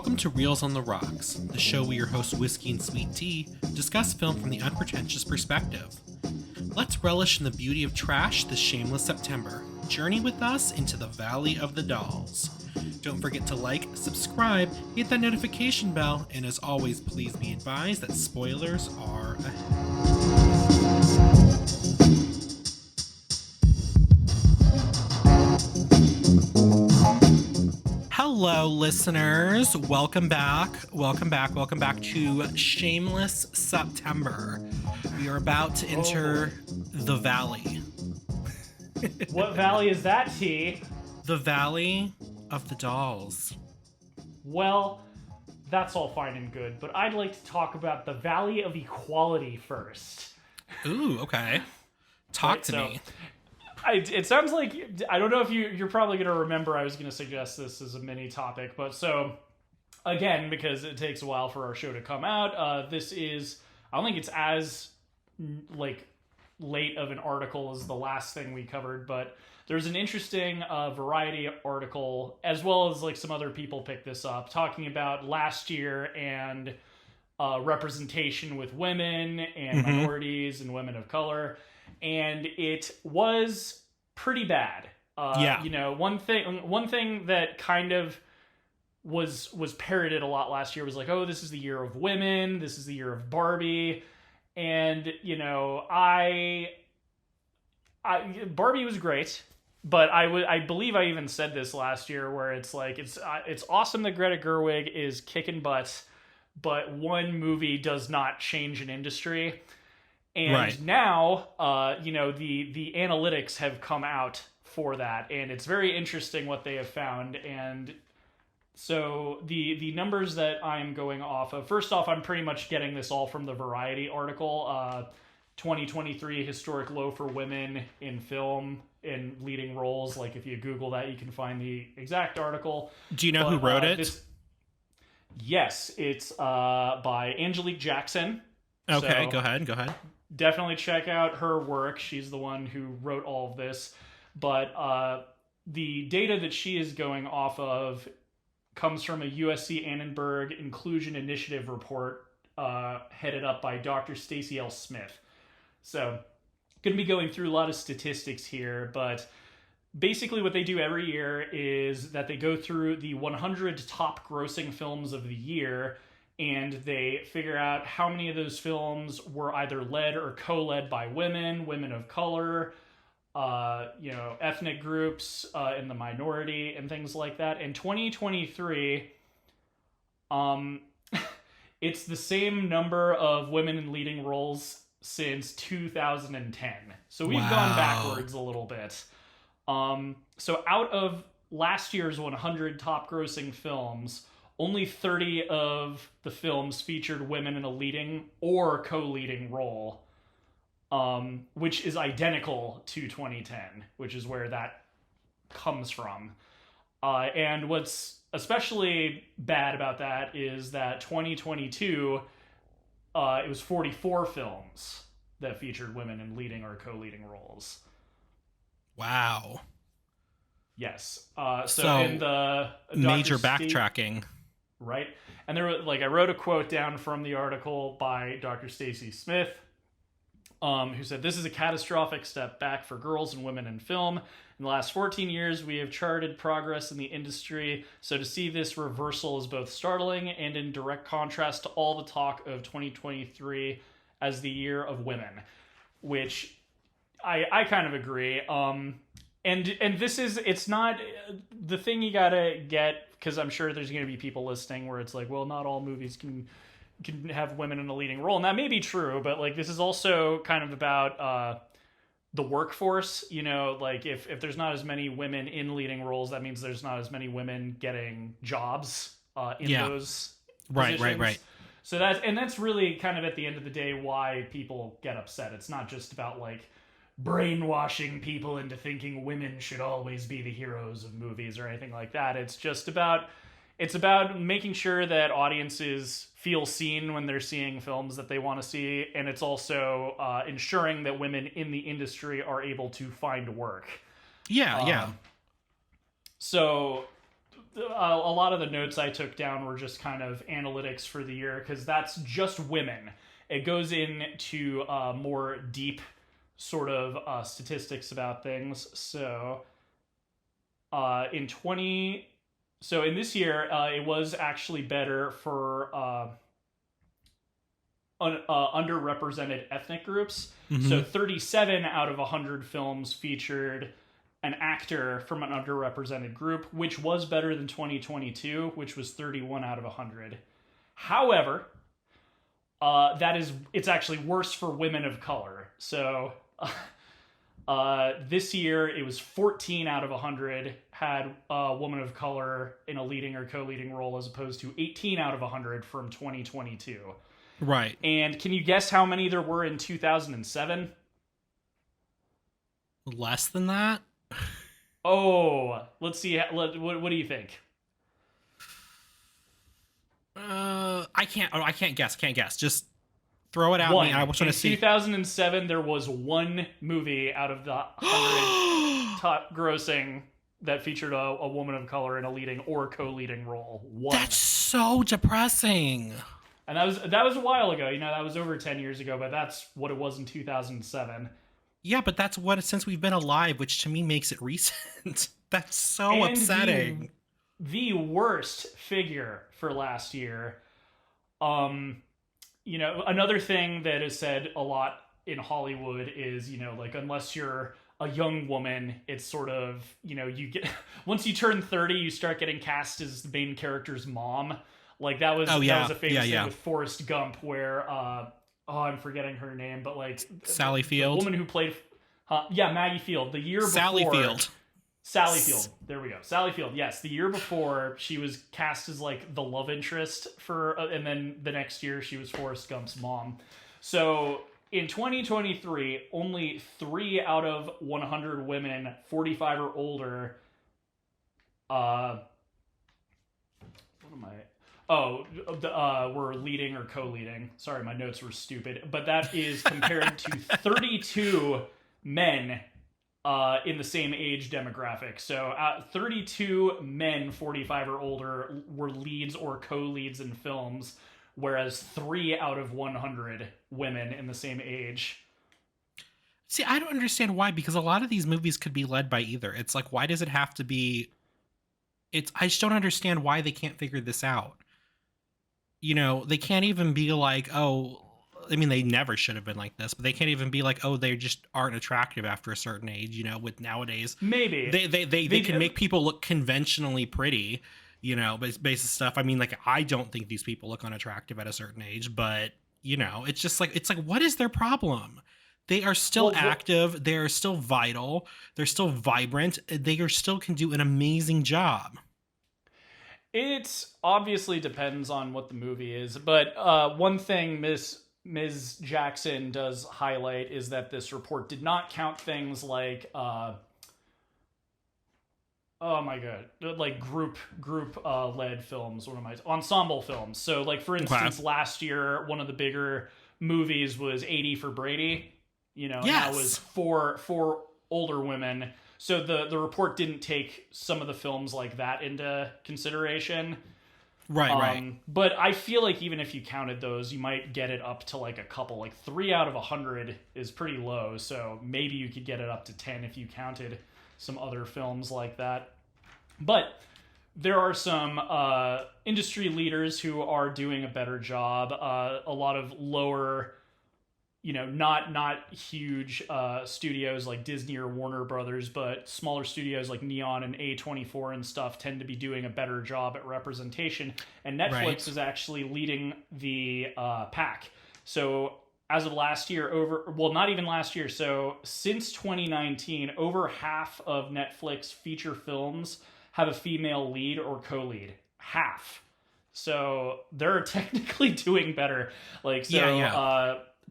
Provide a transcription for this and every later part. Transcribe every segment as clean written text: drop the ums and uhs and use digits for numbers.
Welcome to Reels on the Rocks, the show where your hosts Whiskey and Sweet Tea discuss film from the unpretentious perspective. Let's relish in the beauty of trash this shameless September. Journey with us into the Valley of the Dolls. Don't forget to like, subscribe, hit that notification bell, and as always, please be advised that spoilers are ahead. Hello, listeners. Welcome back to Shameless September. We are about to enter the valley. What valley is that, T? The Valley of the Dolls. Well, that's all fine and good, but I'd like to talk about the Valley of Equality first. Ooh, okay. Talk to me. It sounds like, I don't know if you're probably going to remember I was going to suggest this as a mini topic, but so, again, because it takes a while for our show to come out, this is, I don't think it's as, late of an article as the last thing we covered, but there's an interesting Variety article, as well as, some other people picked this up, talking about last year and representation with women and minorities and women of color. And it was pretty bad. One thing that kind of was parroted a lot last year was like, oh, this is the year of women, this is the year of Barbie. And, Barbie was great, but I believe I even said this last year where it's like, it's awesome that Greta Gerwig is kicking butt, but one movie does not change an industry. And now, the analytics have come out for that, and it's very interesting what they have found. And so the numbers that I'm going off of, first off, I'm pretty much getting this all from the Variety article, 2023 historic low for women in film in leading roles. Like, if you Google that, you can find the exact article. Do you know who wrote it? Yes, it's by Angelique Jackson. Okay, so, go ahead. Definitely check out her work. She's the one who wrote all of this. But the data that she is going off of comes from a USC Annenberg Inclusion Initiative report headed up by Dr. Stacy L. Smith. So, going to be going through a lot of statistics here, but basically what they do every year is that they go through the 100 top grossing films of the year, and they figure out how many of those films were either led or co-led by women of color, ethnic groups in the minority, and things like that. In 2023, it's the same number of women in leading roles since 2010. So we've gone backwards a little bit. So out of last year's 100 top grossing films, only 30 of the films featured women in a leading or co-leading role, which is identical to 2010, which is where that comes from. And what's especially bad about that is that 2022, it was 44 films that featured women in leading or co-leading roles. Wow. Yes. So in the major backtracking. Right. And there were, I wrote a quote down from the article by Dr. Stacy Smith, who said, "This is a catastrophic step back for girls and women in film. In the last 14 years, we have charted progress in the industry. So to see this reversal is both startling and in direct contrast to all the talk of 2023 as the year of women," which I kind of agree. And this is, it's not the thing you gotta get, because I'm sure there's going to be people listening where it's like, well, not all movies can have women in a leading role. And that may be true, but this is also kind of about the workforce. If there's not as many women in leading roles, that means there's not as many women getting jobs in those positions. Right. So that's really kind of at the end of the day why people get upset. It's not just about brainwashing people into thinking women should always be the heroes of movies or anything like that. It's about making sure that audiences feel seen when they're seeing films that they want to see, and it's also ensuring that women in the industry are able to find work. Yeah. So a lot of the notes I took down were just kind of analytics for the year, because that's just women. It goes into more deep sort of statistics about things. So in this year, it was actually better for underrepresented ethnic groups. Mm-hmm. So 37 out of 100 films featured an actor from an underrepresented group, which was better than 2022, which was 31 out of 100. However, it's actually worse for women of color. So this year it was 14 out of 100 had a woman of color in a leading or co-leading role, as opposed to 18 out of 100 from 2022. Right. And can you guess how many there were in 2007? Less than that? Oh, let's see. What do you think? I can't guess. Just throw it out. One. Me. I just want to see. 2007, there was one movie out of the 100 top grossing that featured a woman of color in a leading or co-leading role. One. That's so depressing. And that was a while ago. That was over 10 years ago, but that's what it was in 2007. Yeah, but that's what since we've been alive, which to me makes it recent. That's so upsetting. The worst figure for last year. Another thing that is said a lot in Hollywood is, unless you're a young woman, it's sort of, you get once you turn 30, you start getting cast as the main character's mom. Like that was a famous thing with Forrest Gump, where I'm forgetting her name, but like Sally Field, the woman who played, Maggie Field. The year Sally before, Sally Field. There we go. Sally Field. Yes, the year before she was cast as like the love interest for, and then the next year she was Forrest Gump's mom. So in 2023, only 3 out of 100 women 45 or older. Were leading or co-leading. Sorry, my notes were stupid. But that is compared to 32 men in the same age demographic. So 32 men 45 or older were leads or co-leads in films, whereas 3 out of 100 women in the same age. See, I don't understand why, because a lot of these movies could be led by either. It's like, why does it have to be... I just don't understand why they can't figure this out. They can't even be like, they never should have been like this, but they can't even be like, they just aren't attractive after a certain age, with nowadays. Maybe. They can make people look conventionally pretty, based on stuff. I don't think these people look unattractive at a certain age, but, it's just like, what is their problem? They are still active. They are still vital. They're still vibrant. They are still can do an amazing job. It obviously depends on what the movie is, but one thing Ms. Jackson does highlight is that this report did not count things like, like group led films. Ensemble films. So, like for instance, last year one of the bigger movies was 80 for Brady. And that was four older women. So the report didn't take some of the films like that into consideration. Right. But I feel like even if you counted those, you might get it up to like a couple. Like 3 out of 100 is pretty low. So maybe you could get it up to 10 if you counted some other films like that. But there are some industry leaders who are doing a better job. A lot of lower... not huge studios like Disney or Warner Brothers, but smaller studios like Neon and A24 and stuff tend to be doing a better job at representation. And Netflix is actually leading the pack. So as of last year, not even last year. So since 2019, over half of Netflix feature films have a female lead or co-lead. Half. So they're technically doing better.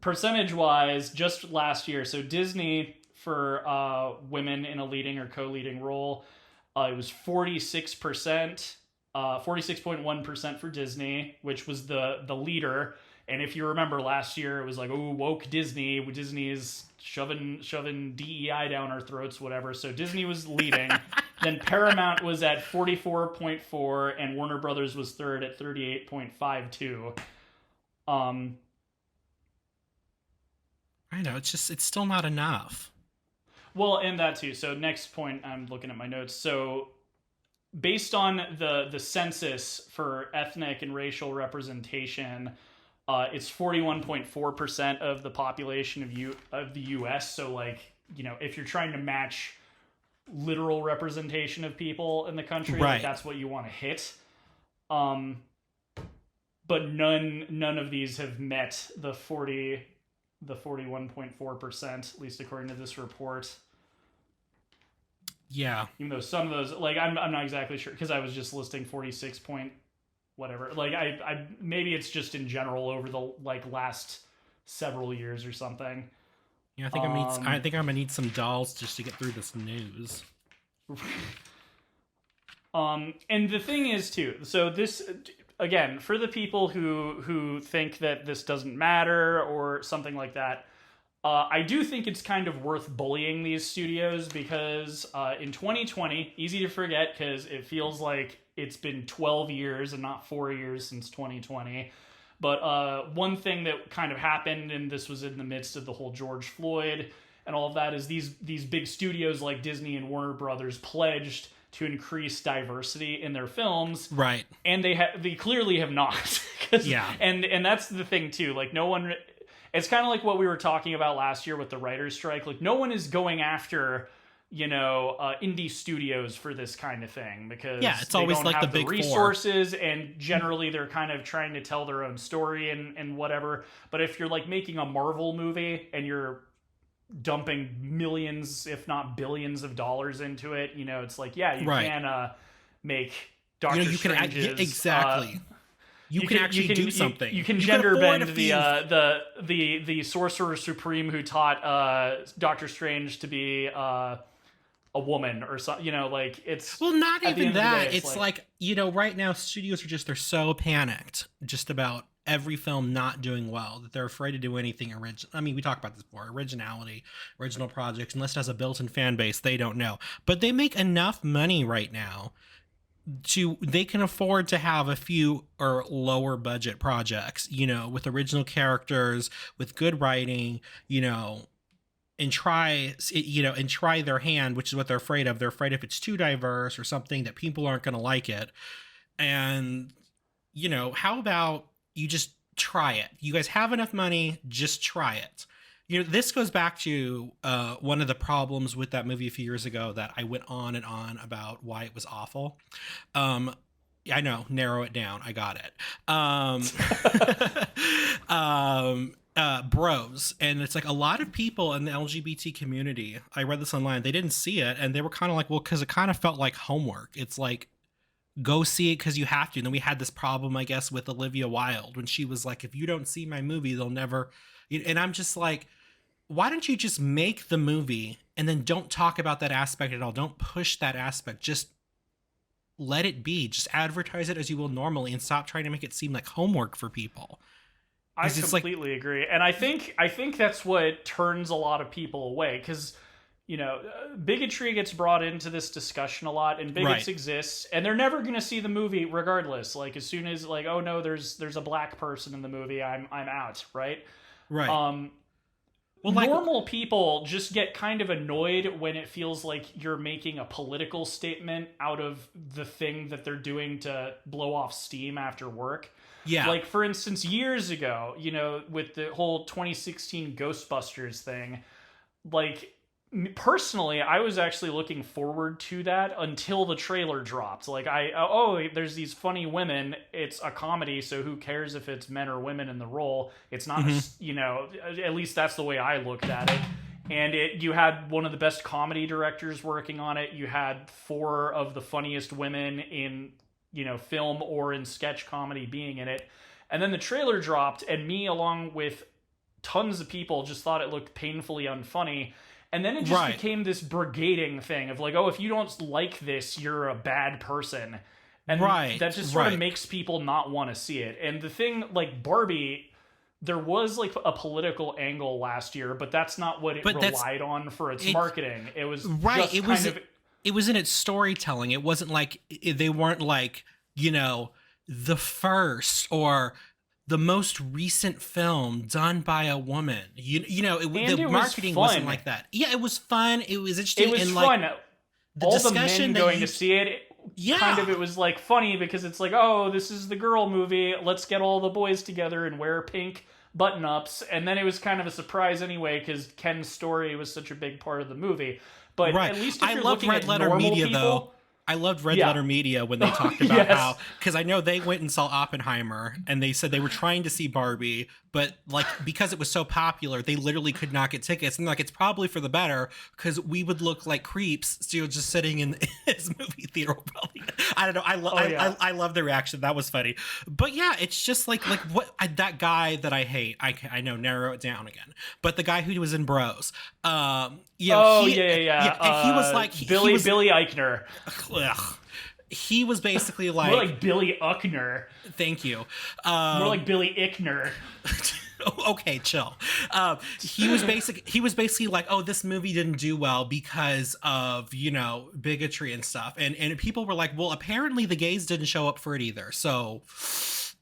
Percentage-wise, just last year, so Disney for women in a leading or co-leading role, it was 46%, 46.1% for Disney, which was the leader. And if you remember last year, it was like, woke Disney. Disney is shoving DEI down our throats, whatever. So Disney was leading. Then Paramount was at 44.4, and Warner Brothers was third at 38.52. I know, it's still not enough. Well, and that too. So next point, I'm looking at my notes. So based on the census for ethnic and racial representation, it's 41.4% of the population of the U.S. So, like, you know, if you're trying to match literal representation of people in the country, right, like, that's what you want to hit. But none of these have met the 41.4%, at least according to this report. Yeah. Even though some of those, like, I'm not exactly sure, because I was just listing 46 point whatever. Like, I maybe it's just in general over the, like, last several years or something. Yeah, I think I'm gonna need some dolls just to get through this news. And the thing is too, so this, again, for the people who think that this doesn't matter or something like that, I do think it's kind of worth bullying these studios, because in 2020, easy to forget because it feels like it's been 12 years and not 4 years since 2020. But one thing that kind of happened, and this was in the midst of the whole George Floyd and all of that, is these big studios like Disney and Warner Brothers pledged to increase diversity in their films, right? And they clearly have not. Yeah, and that's the thing too. Like, no one. It's kind of like what we were talking about last year with the writer's strike. Like, no one is going after, you know, indie studios for this kind of thing, because it's always like the big resources, and generally they're kind of trying to tell their own story and whatever. But if you're like making a Marvel movie and you're dumping millions, if not billions of dollars into it, you know, it's like, you can make Doctor Strange's... Exactly. You can actually do something. You can gender bend the Sorcerer Supreme who taught Doctor Strange to be a woman or something. You know, like, it's... Well, not even that. It's like, you know, right now studios are they're so panicked just about every film not doing well that they're afraid to do anything original. I mean, we talked about this before. Originality, original projects, unless it has a built-in fan base, they don't know. But they make enough money right now they can afford to have a few or lower budget projects, you know, with original characters, with good writing, you know, and try their hand, which is what they're afraid of. They're afraid if it's too diverse or something that people aren't going to like it. And, you know, how about you just try it? You guys have enough money, just try it. You know, this goes back to one of the problems with that movie a few years ago that I went on and on about why it was awful. I know, narrow it down. I got it. Bros. And it's like a lot of people in the LGBT community, I read this online, they didn't see it, and they were kind of like, well, because it kind of felt like homework. It's like, go see it because you have to. And then we had this problem, I guess, with Olivia Wilde when she was like, if you don't see my movie, they'll never... And I'm just like, why don't you just make the movie and then don't talk about that aspect at all? Don't push that aspect. Just let it be. Just advertise it as you will normally and stop trying to make it seem like homework for people. I completely agree. And I think that's what turns a lot of people away, because, you know, bigotry gets brought into this discussion a lot, and bigots exist, and they're never going to see the movie regardless. Like, as soon as, like, oh no, there's a black person in the movie, I'm out, right? Right. Well, normal people just get kind of annoyed when it feels like you're making a political statement out of the thing that they're doing to blow off steam after work. Yeah. Like, for instance, years ago, you know, with the whole 2016 Ghostbusters thing, like, personally, I was actually looking forward to that until the trailer dropped. Like, there's these funny women. It's a comedy, so who cares if it's men or women in the role? It's not, you know, at least that's the way I looked at it. And you had one of the best comedy directors working on it. You had 4 of the funniest women in, you know, film or in sketch comedy being in it. And then the trailer dropped, and me, along with tons of people, just thought it looked painfully unfunny. And then it just became this brigading thing of like, oh, if you don't like this, you're a bad person. And that just sort of makes people not want to see it. And the thing, like Barbie, there was like a political angle last year, but that's not what it relied on for its marketing. It was it was in its storytelling. It wasn't like they weren't like, you know, the first or the most recent film done by a woman. You know, the marketing wasn't like that. Yeah, it was fun. It was interesting. It was and fun. Like, the all the discussion men going to see it, kind of, it was like funny because it's like, oh, this is the girl movie. Let's get all the boys together and wear pink button-ups. And then it was kind of a surprise anyway because Ken's story was such a big part of the movie. But at least if you're looking at normal people, though. I loved Red Letter Media when they talked about how, because I know they went and saw Oppenheimer and they said they were trying to see Barbie, but like because it was so popular, they literally could not get tickets. And like, it's probably for the better because we would look like creeps, so just sitting in his movie theater. Probably. I don't know. I love the reaction. That was funny. But yeah, it's just like that guy that I hate. I know, narrow it down again. But the guy who was in Bros. And he was like Billy Eichner. Ugh. He was basically like more like Billy Uckner. Thank you. More like Billy Ickner. Okay, chill. He was basically like, oh, this movie didn't do well because of, you know, bigotry and stuff, and people were like, well, apparently the gays didn't show up for it either, so.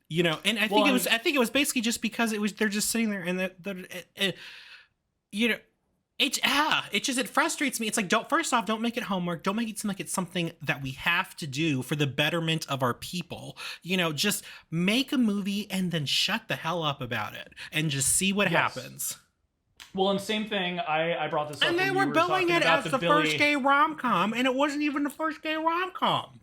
You know, and I think it was basically just because they're just sitting there and you know. It frustrates me. It's like, don't make it homework. Don't make it seem like it's something that we have to do for the betterment of our people. You know, just make a movie and then shut the hell up about it and just see what happens. Well, and same thing, I brought this up. And they were billing it as the first gay rom-com, and it wasn't even the first gay rom-com.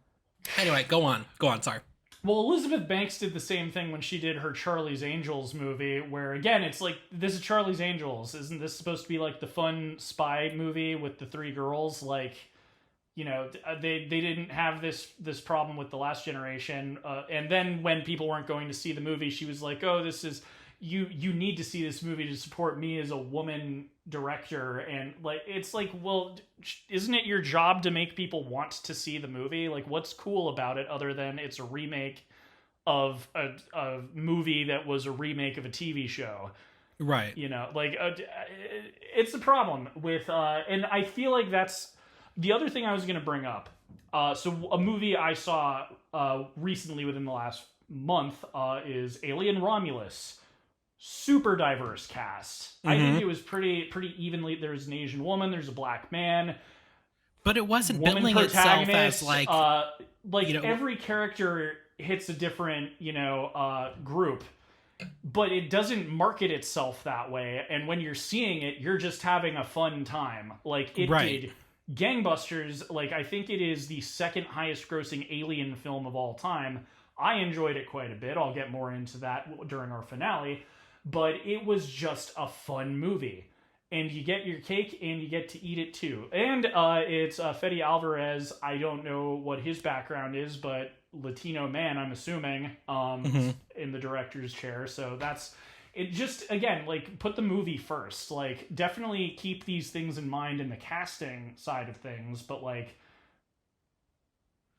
Anyway, go on, sorry. Well, Elizabeth Banks did the same thing when she did her Charlie's Angels movie, where, again, it's like, this is Charlie's Angels. Isn't this supposed to be, like, the fun spy movie with the three girls? Like, you know, they didn't have this problem with The Last Generation. And then when people weren't going to see the movie, she was like, oh, this is... You need to see this movie to support me as a woman director. And, like, it's like, well, isn't it your job to make people want to see the movie? Like, what's cool about it other than it's a remake of a movie that was a remake of a TV show? Right. You know, like, it's a problem with, and I feel like that's the other thing I was going to bring up. So a movie I saw recently within the last month is Alien Romulus. Super diverse cast. I think it was pretty evenly. There's an Asian woman, there's a black man, but it wasn't billing itself as like you know, every character hits a different, you know, group, but it doesn't market itself that way. And when you're seeing it, you're just having a fun time. Like it did gangbusters. Like, I think it is the second highest grossing Alien film of all time. I enjoyed it quite a bit. I'll get more into that during our finale. But it was just a fun movie. And you get your cake and you get to eat it too. And it's Fede Alvarez. I don't know what his background is, but Latino man, I'm assuming, in the director's chair. So that's it. Just, again, like, put the movie first. Like, definitely keep these things in mind in the casting side of things. But, like,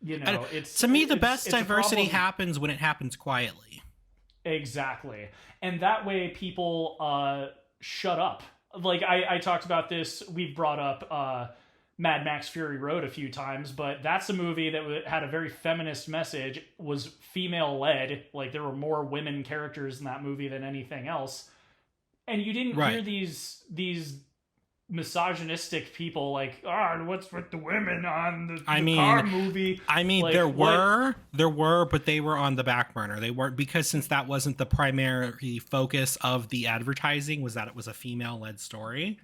you know, to me, the best diversity happens when it happens quietly. Exactly. And that way people shut up. Like, I talked about this, we've brought up Mad Max Fury Road a few times, but that's a movie that had a very feminist message, was female-led. Like, there were more women characters in that movie than anything else. And you didn't hear these misogynistic people like, what's with the women on the car movie? I mean, like, there were, but they were on the back burner. They weren't, because since that wasn't the primary focus of the advertising, was that it was a female-led story.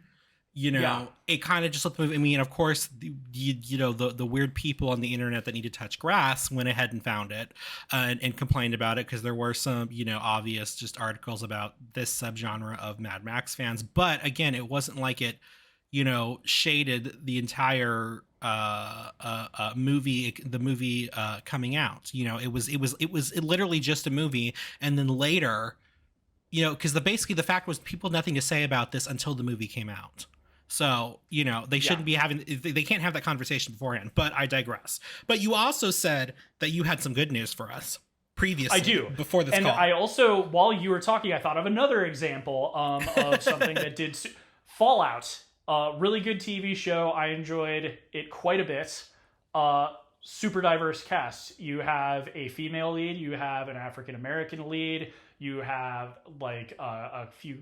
You know, it kind of just looked. I mean, of course, you know, the weird people on the internet that need to touch grass went ahead and found it and complained about it, because there were some, you know, obvious just articles about this subgenre of Mad Max fans. But again, it wasn't like it, you know, shaded the entire movie coming out. You know, it was literally just a movie, and then later, you know, because basically the fact was people had nothing to say about this until the movie came out. So, you know, they shouldn't be having, they can't have that conversation beforehand, but I digress. But you also said that you had some good news for us previously. I do. Before this call. And I also, while you were talking, I thought of another example of something that did Fallout. Really good TV show. I enjoyed it quite a bit. Super diverse cast. You have a female lead. You have an African American lead. You have like a few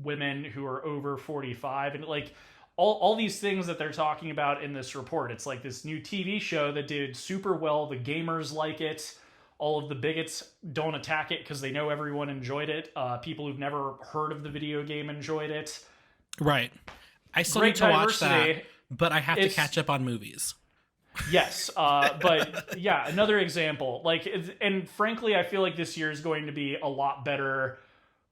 women who are over 45, and like all these things that they're talking about in this report. It's like this new TV show that did super well. The gamers like it. All of the bigots don't attack it because they know everyone enjoyed it. People who've never heard of the video game enjoyed it. Right. I still need to watch that, but I have to catch up on movies. Yes, but yeah, another example. Like, and frankly, I feel like this year is going to be a lot better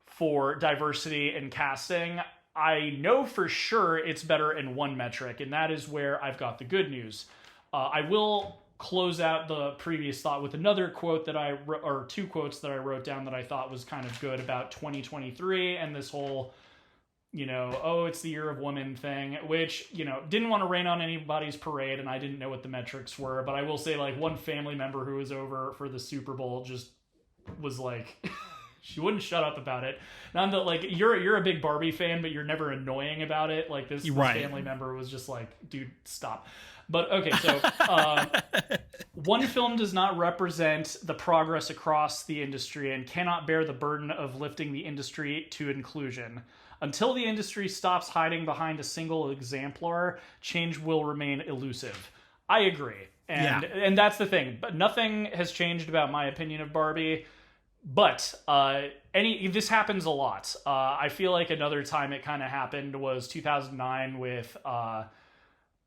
for diversity and casting. I know for sure it's better in one metric, and that is where I've got the good news. I will close out the previous thought with another quote or two quotes that I wrote down that I thought was kind of good about 2023 and this whole, it's the year of women thing, which, didn't want to rain on anybody's parade, and I didn't know what the metrics were, but I will say, like, one family member who was over for the Super Bowl just was like, she wouldn't shut up about it. Not that, like, you're a big Barbie fan, but you're never annoying about it. Like, this family member was just like, dude, stop. But, okay, so one film does not represent the progress across the industry and cannot bear the burden of lifting the industry to inclusion. Until the industry stops hiding behind a single exemplar, change will remain elusive. I agree. And that's the thing. But nothing has changed about my opinion of Barbie. But this happens a lot. I feel like another time it kind of happened was 2009 with The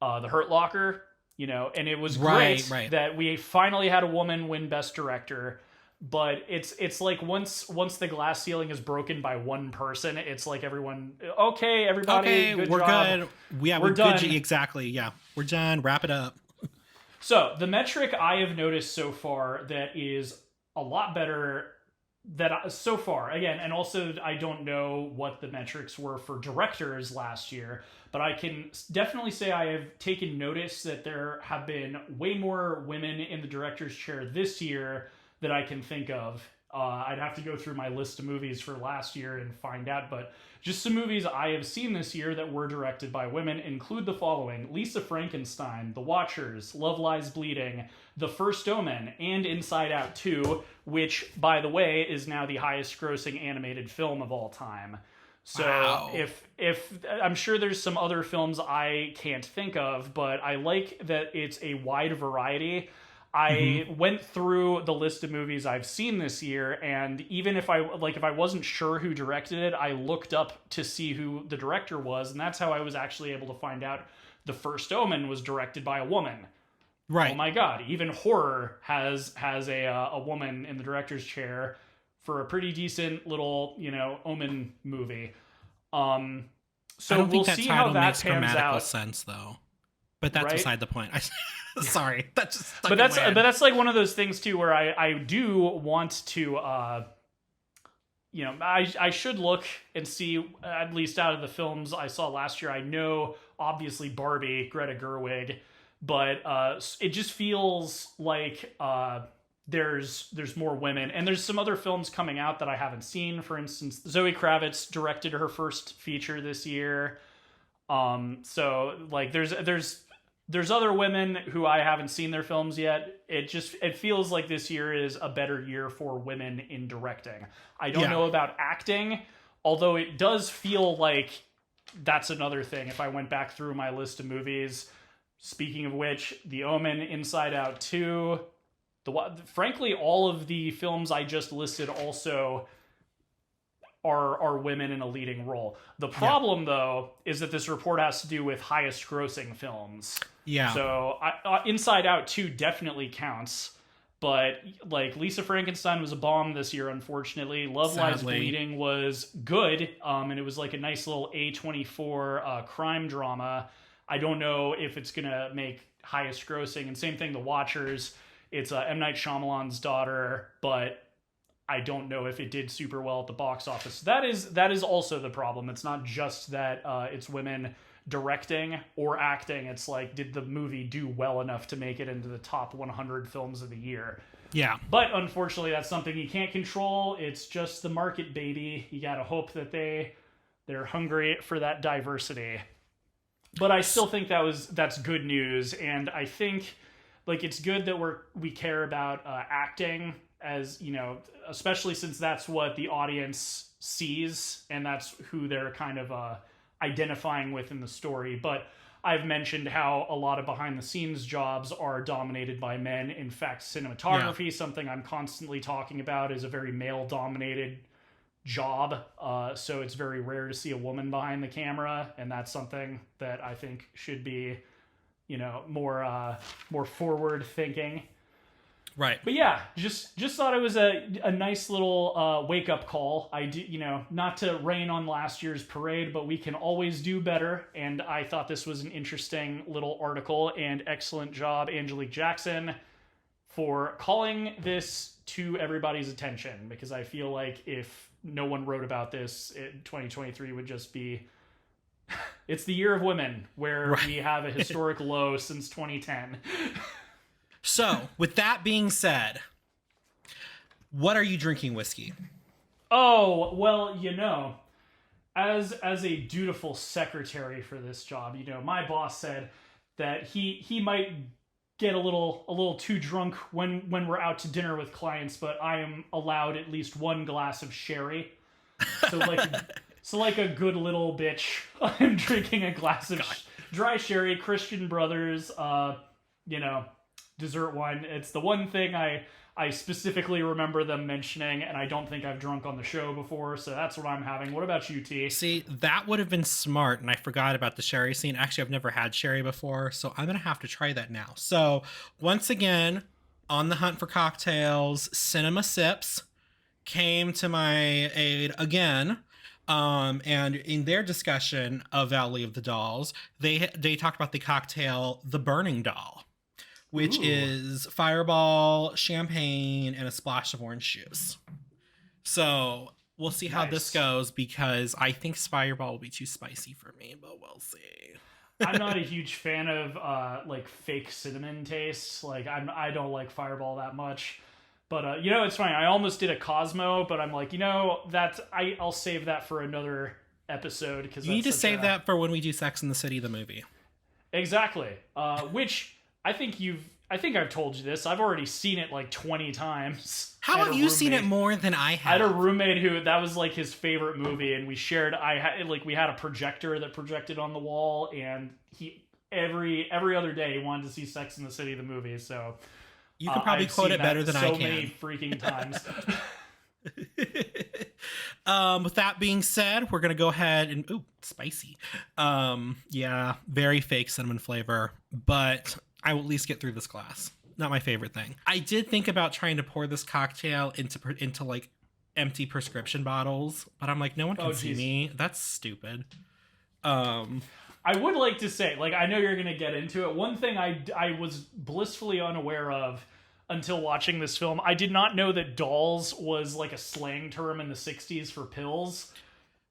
Hurt Locker, and it was great that we finally had a woman win Best Director. But it's like once the glass ceiling is broken by one person, it's like everybody, good we're job. good. Yeah, we're done. Exactly. Yeah, we're done. Wrap it up. So the metric I have noticed so far that is a lot better so far, again, and also I don't know what the metrics were for directors last year, but I can definitely say I have taken notice that there have been way more women in the director's chair this year that I can think of. I'd have to go through my list of movies for last year and find out, but just some movies I have seen this year that were directed by women include the following: Lisa Frankenstein, The Watchers, Love Lies Bleeding, The First Omen, and Inside Out 2, which, by the way, is now the highest grossing animated film of all time. So wow. if I'm sure there's some other films I can't think of, but I like that it's a wide variety. I went through the list of movies I've seen this year, and even if I wasn't sure who directed it, I looked up to see who the director was, and that's how I was actually able to find out The First Omen was directed by a woman. Right. Oh my god, even horror has a woman in the director's chair for a pretty decent little, Omen movie. So I don't we'll think that see title how that makes pans grammatical out. sense, though. But that's right? beside the point. Sorry, that just stuck but that's in my head. but that's like one of those things too where I do want to I should look and see, at least out of the films I saw last year. I know obviously Barbie, Greta Gerwig, but it just feels like there's more women, and there's some other films coming out that I haven't seen. For instance, Zoe Kravitz directed her first feature this year. So like there's other women who I haven't seen their films yet. It feels like this year is a better year for women in directing. I don't know about acting, although it does feel like that's another thing. If I went back through my list of movies, speaking of which, The Omen, Inside Out 2, frankly, all of the films I just listed also are women in a leading role. The problem, though, is that this report has to do with highest grossing films. Yeah. So Inside Out 2 definitely counts, but like Lisa Frankenstein was a bomb this year, unfortunately. Love Lies Bleeding was good, and it was like a nice little A24 crime drama. I don't know if it's gonna make highest grossing. And same thing, The Watchers. It's M. Night Shyamalan's daughter, but I don't know if it did super well at the box office. That is also the problem. It's not just that it's women directing or acting. It's like, did the movie do well enough to make it into the top 100 films of the year? Yeah. But unfortunately, that's something you can't control. It's just the market, baby. You gotta hope that they're hungry for that diversity. But I still think that's good news, and I think like it's good that we care about acting, as you know, especially since that's what the audience sees and that's who they're kind of identifying with in the story. But I've mentioned how a lot of behind the scenes jobs are dominated by men. In fact, cinematography, something I'm constantly talking about, is a very male dominated job. So it's very rare to see a woman behind the camera, and that's something that I think should be, you know, more forward thinking. Right. But yeah, just thought it was a nice little wake up call. I do, you know, not to rain on last year's parade, but we can always do better. And I thought this was an interesting little article, and excellent job, Angelique Jackson, for calling this to everybody's attention, because I feel like if no one wrote about this, 2023 would just be it's the year of women, where we have a historic low since 2010. So, with that being said, what are you drinking, whiskey? Oh, well, you know, as a dutiful secretary for this job, you know, my boss said that he might get a little too drunk when we're out to dinner with clients, but I am allowed at least one glass of sherry. So like a good little bitch, I'm drinking a glass of dry sherry, Christian Brothers, you know, dessert wine. It's the one thing I specifically remember them mentioning, and I don't think I've drunk on the show before, so that's what I'm having. What about you, T? See, that would have been smart, and I forgot about the sherry scene. Actually, I've never had sherry before, so I'm going to have to try that now. So, once again, on the hunt for cocktails, Cinema Sips came to my aid again. And in their discussion of Valley of the Dolls, they talked about the cocktail, the Burning Doll, which is fireball, champagne, and a splash of orange juice. So we'll see how this goes, because I think fireball will be too spicy for me, but we'll see. I'm not a huge fan of like fake cinnamon tastes. Like I don't like fireball that much. But you know, it's funny. I almost did a Cosmo, but I'm like, you know, I'll save that for another episode, because you need to save that for when we do Sex and the City, the movie. Exactly. Which I think I've told you this. I've already seen it like 20 times. How have you seen it more than I have? I had a roommate who that was like his favorite movie, and we shared. We had a projector that projected on the wall, and he every other day he wanted to see Sex and the City, the movie. So. You can probably quote it better than I can. So many freaking times. With that being said, we're going to go ahead and... Ooh, spicy. Yeah, very fake cinnamon flavor, but I will at least get through this glass. Not my favorite thing. I did think about trying to pour this cocktail into like empty prescription bottles, but I'm like, no one can see me. That's stupid. I would like to say, like, I know you're going to get into it. One thing I was blissfully unaware of until watching this film, I did not know that dolls was like a slang term in the 60s for pills.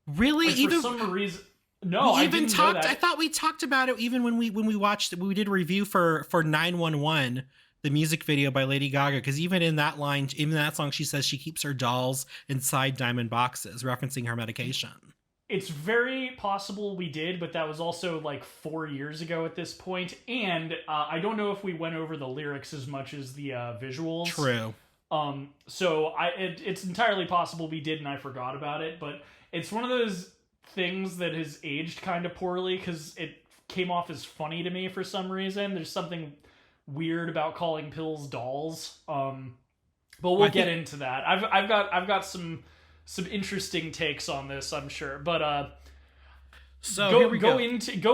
Really? Like, even for some reason... No, I didn't know that. I thought we talked about it even when we watched, we did a review for 911, the music video by Lady Gaga, because even in that song, she says she keeps her dolls inside diamond boxes, referencing her medication. It's very possible we did, but that was also like 4 years ago at this point. And I don't know if we went over the lyrics as much as the visuals. True. So it's entirely possible we did and I forgot about it. But it's one of those things that has aged kind of poorly, because it came off as funny to me for some reason. There's something weird about calling pills dolls. But we'll get into that. I've got some interesting takes on this, I'm sure. But so go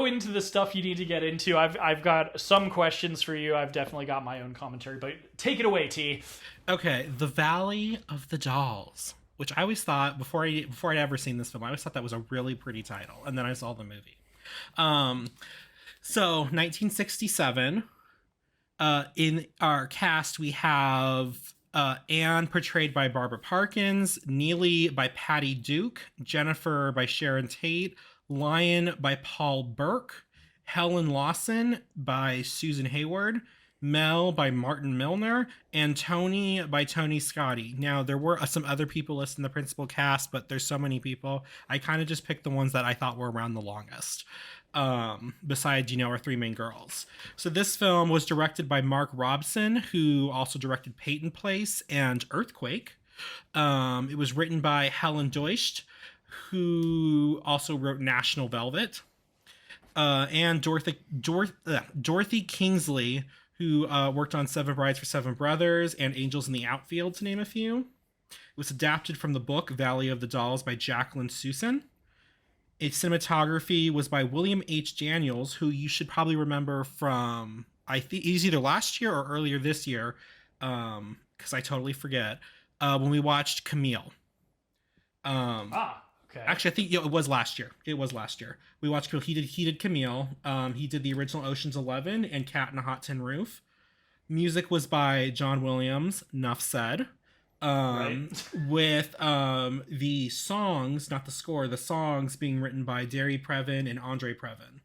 into the stuff you need to get into. I've got some questions for you. I've definitely got my own commentary, but take it away, T. Okay, The Valley of the Dolls, which I always thought before I'd ever seen this film, I always thought that was a really pretty title, and then I saw the movie. So 1967. In our cast, we have Anne, portrayed by Barbara Parkins, Neely by Patty Duke, Jennifer by Sharon Tate, Lion by Paul Burke, Helen Lawson by Susan Hayward, Mel by Martin Milner, and Tony by Tony Scotti. Now, there were some other people listed in the principal cast, but there's so many people. I kind of just picked the ones that I thought were around the longest. besides, our three main girls. So this film was directed by Mark Robson, who also directed Peyton Place and Earthquake. It was written by Helen Deutsch, who also wrote National Velvet, and Dorothy Kingsley, who worked on Seven Brides for Seven Brothers and Angels in the Outfield, to name a few. It was adapted from the book Valley of the Dolls by Jacqueline Susan. Its cinematography was by William H. Daniels, who you should probably remember from, I think, he's either last year or earlier this year, because I totally forget, when we watched Camille. Okay. Actually, I think it was last year. We watched Camille. He did Camille. He did the original Ocean's 11 and Cat in a Hot Tin Roof. Music was by John Williams. Nuff said. Right. With the songs, not the score, the songs being written by Dory Previn and Andre Previn.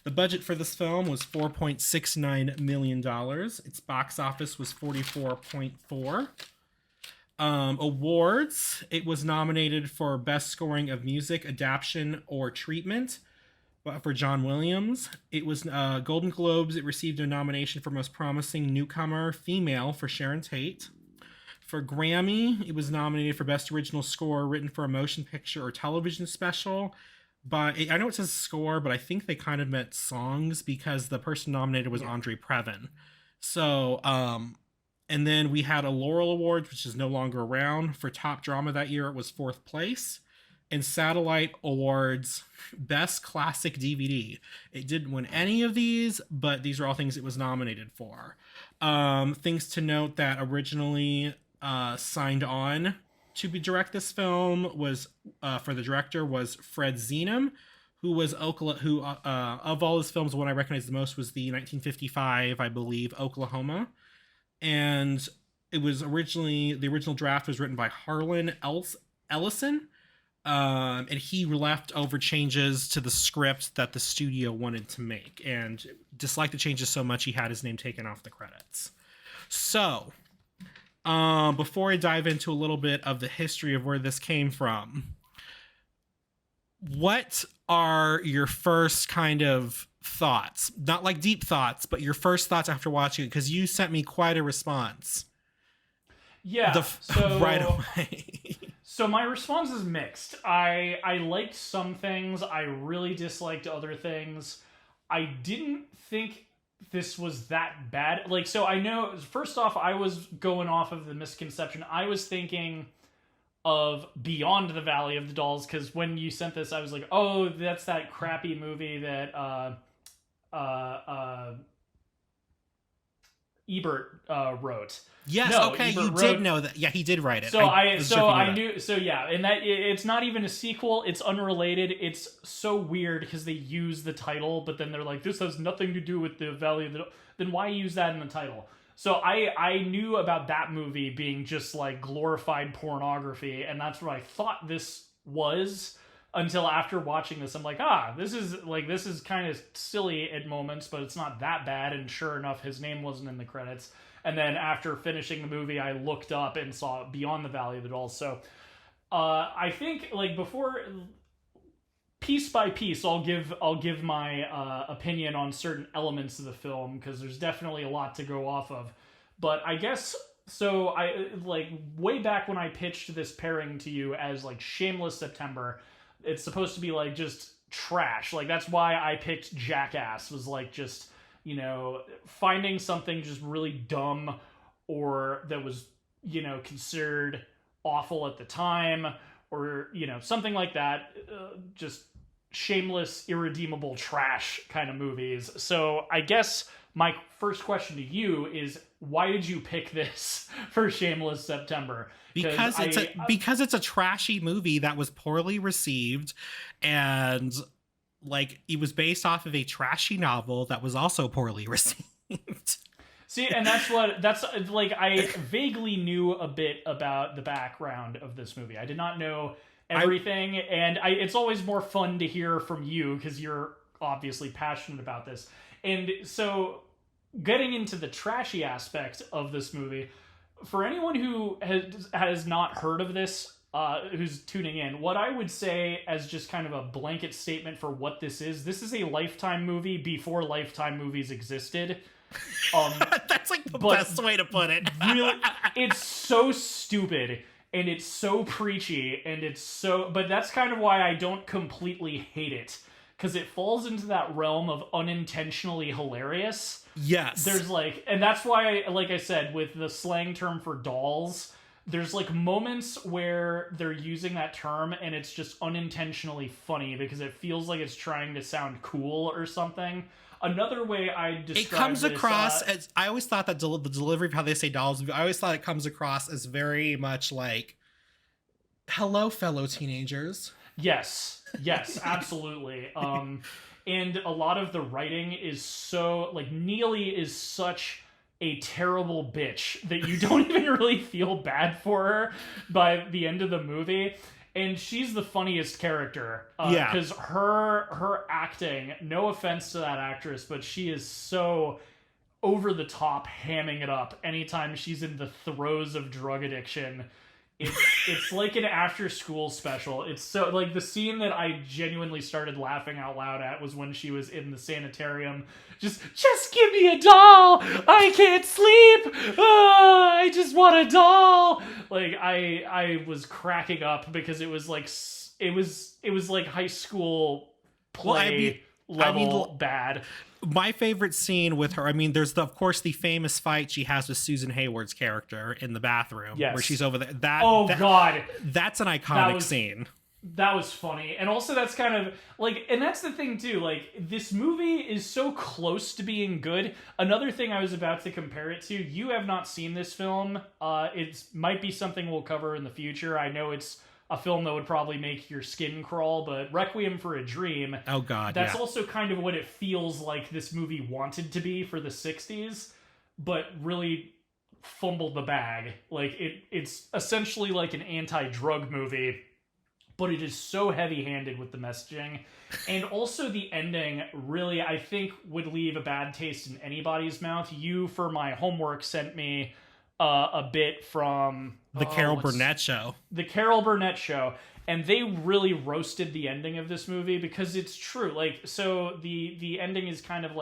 The budget for this film was $4.69 million. Its box office was $44.4. Awards, it was nominated for Best Scoring of Music, Adaptation, or Treatment for John Williams. It was Golden Globes. It received a nomination for Most Promising Newcomer Female for Sharon Tate. For Grammy, it was nominated for Best Original Score written for a motion picture or television special. But I know it says score, but I think they kind of meant songs because the person nominated was Andre Previn. So, and then we had a Laurel Award, which is no longer around. For top drama that year, it was 4th place. And Satellite Awards, Best Classic DVD. It didn't win any of these, but these are all things it was nominated for. Things to note that originally signed on to direct this film was, for the director, was Fred Zenham, who was of all his films, the one I recognize the most was the 1955, I believe, Oklahoma. And it was the original draft was written by Harlan Ellison. And he left over changes to the script that the studio wanted to make and disliked the changes so much he had his name taken off the credits. So, before I dive into a little bit of the history of where this came from, what are your first kind of thoughts? Not like deep thoughts, but your first thoughts after watching it, because you sent me quite a response. Yeah, right away. So my response is mixed. I liked some things. I really disliked other things. I didn't think this was that bad. Like, so I know, first off, I was going off of the misconception. I was thinking of Beyond the Valley of the Dolls, because when you sent this, I was like, oh, that's that crappy movie that Ebert wrote. Yes, no, okay, Ebert you wrote, did know that. Yeah, he did write it. I knew. So yeah, and that it's not even a sequel. It's unrelated. It's so weird because they use the title, but then they're like, this has nothing to do with the Valley of the. Then why use that in the title? So I knew about that movie being just like glorified pornography, and that's what I thought this was until after watching this. I'm like, this is kind of silly at moments, but it's not that bad. And sure enough, his name wasn't in the credits. And then after finishing the movie, I looked up and saw Beyond the Valley of the Dolls. So I think, like, before, piece by piece, I'll give my opinion on certain elements of the film, because there's definitely a lot to go off of. But I guess, so I, like, way back when I pitched this pairing to you as, like, Shameless September, it's supposed to be, like, just trash. Like, that's why I picked Jackass, was, like, just, you know, finding something just really dumb or that was, you know, considered awful at the time, or, you know, something like that. Just shameless, irredeemable trash kind of movies. So I guess my first question to you is, why did you pick this for Shameless September? Because it's a trashy movie that was poorly received, and like, it was based off of a trashy novel that was also poorly received. See, and that's like, I vaguely knew a bit about the background of this movie. I did not know everything, and it's always more fun to hear from you because you're obviously passionate about this. And so, getting into the trashy aspect of this movie, for anyone who has not heard of this, who's tuning in, what I would say as just kind of a blanket statement for what this is a Lifetime movie before Lifetime movies existed. That's like the best way to put it. Really, it's so stupid and it's so preachy and but that's kind of why I don't completely hate it, because it falls into that realm of unintentionally hilarious. Yes. There's and that's why, like I said, with the slang term for dolls, there's moments where they're using that term and it's just unintentionally funny because it feels like it's trying to sound cool or something. Another way I describe it comes this, across as, I always thought that the delivery of how they say dolls, I always thought it comes across as very much like, hello, fellow teenagers. Yes, absolutely. And a lot of the writing is so, Neely is such a terrible bitch that you don't even really feel bad for her by the end of the movie. And she's the funniest character. Because her acting, no offense to that actress, but she is so over the top hamming it up anytime she's in the throes of drug addiction. It's like an after school special. It's so the scene that I genuinely started laughing out loud at was when she was in the sanitarium. Just give me a doll. I can't sleep. I just want a doll. I was cracking up because it was it was like high school play level bad. My favorite scene with her, there's of course the famous fight she has with Susan Hayward's character in the bathroom, where she's over there. God, that's an iconic scene. That was funny. And also that's kind of and that's the thing too, this movie is so close to being good. Another thing I was about to compare it to, you have not seen this film. It might be something we'll cover in the future. I know it's a film that would probably make your skin crawl, but Requiem for a Dream. Oh God, that's also kind of what it feels like this movie wanted to be for the 60s, but really fumbled the bag. It's essentially like an anti-drug movie, but it is so heavy-handed with the messaging. And also the ending really, I think, would leave a bad taste in anybody's mouth. You, for my homework, sent me a bit from the Carol Burnett show. The Carol Burnett show. And they really roasted the ending of this movie because it's true. So the ending is kind of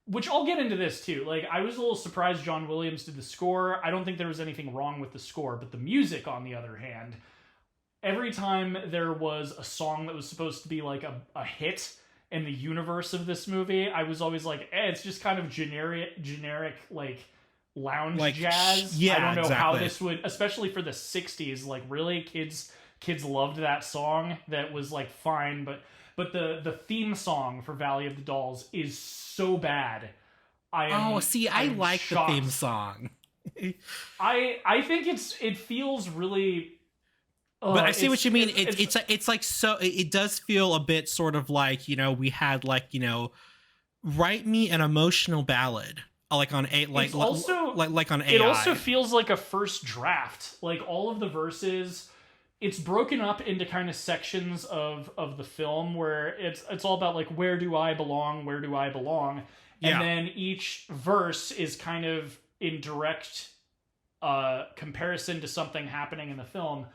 which I'll get into this too. I was a little surprised John Williams did the score. I don't think there was anything wrong with the score, but the music, on the other hand, every time there was a song that was supposed to be a hit in the universe of this movie, I was always it's just kind of generic lounge jazz. Yeah, I don't know exactly. how this would, especially for the 60s, really kids loved that song. That was fine, but the theme song for Valley of the Dolls is so bad. I like shocked. The theme song. I think it feels really. But I see what you mean. It does feel a bit sort of we had write me an emotional ballad. On on AI. It also feels like a first draft. All of the verses, it's broken up into kind of sections of the film where it's all about where do I belong, and then each verse is kind of in direct comparison to something happening in the film.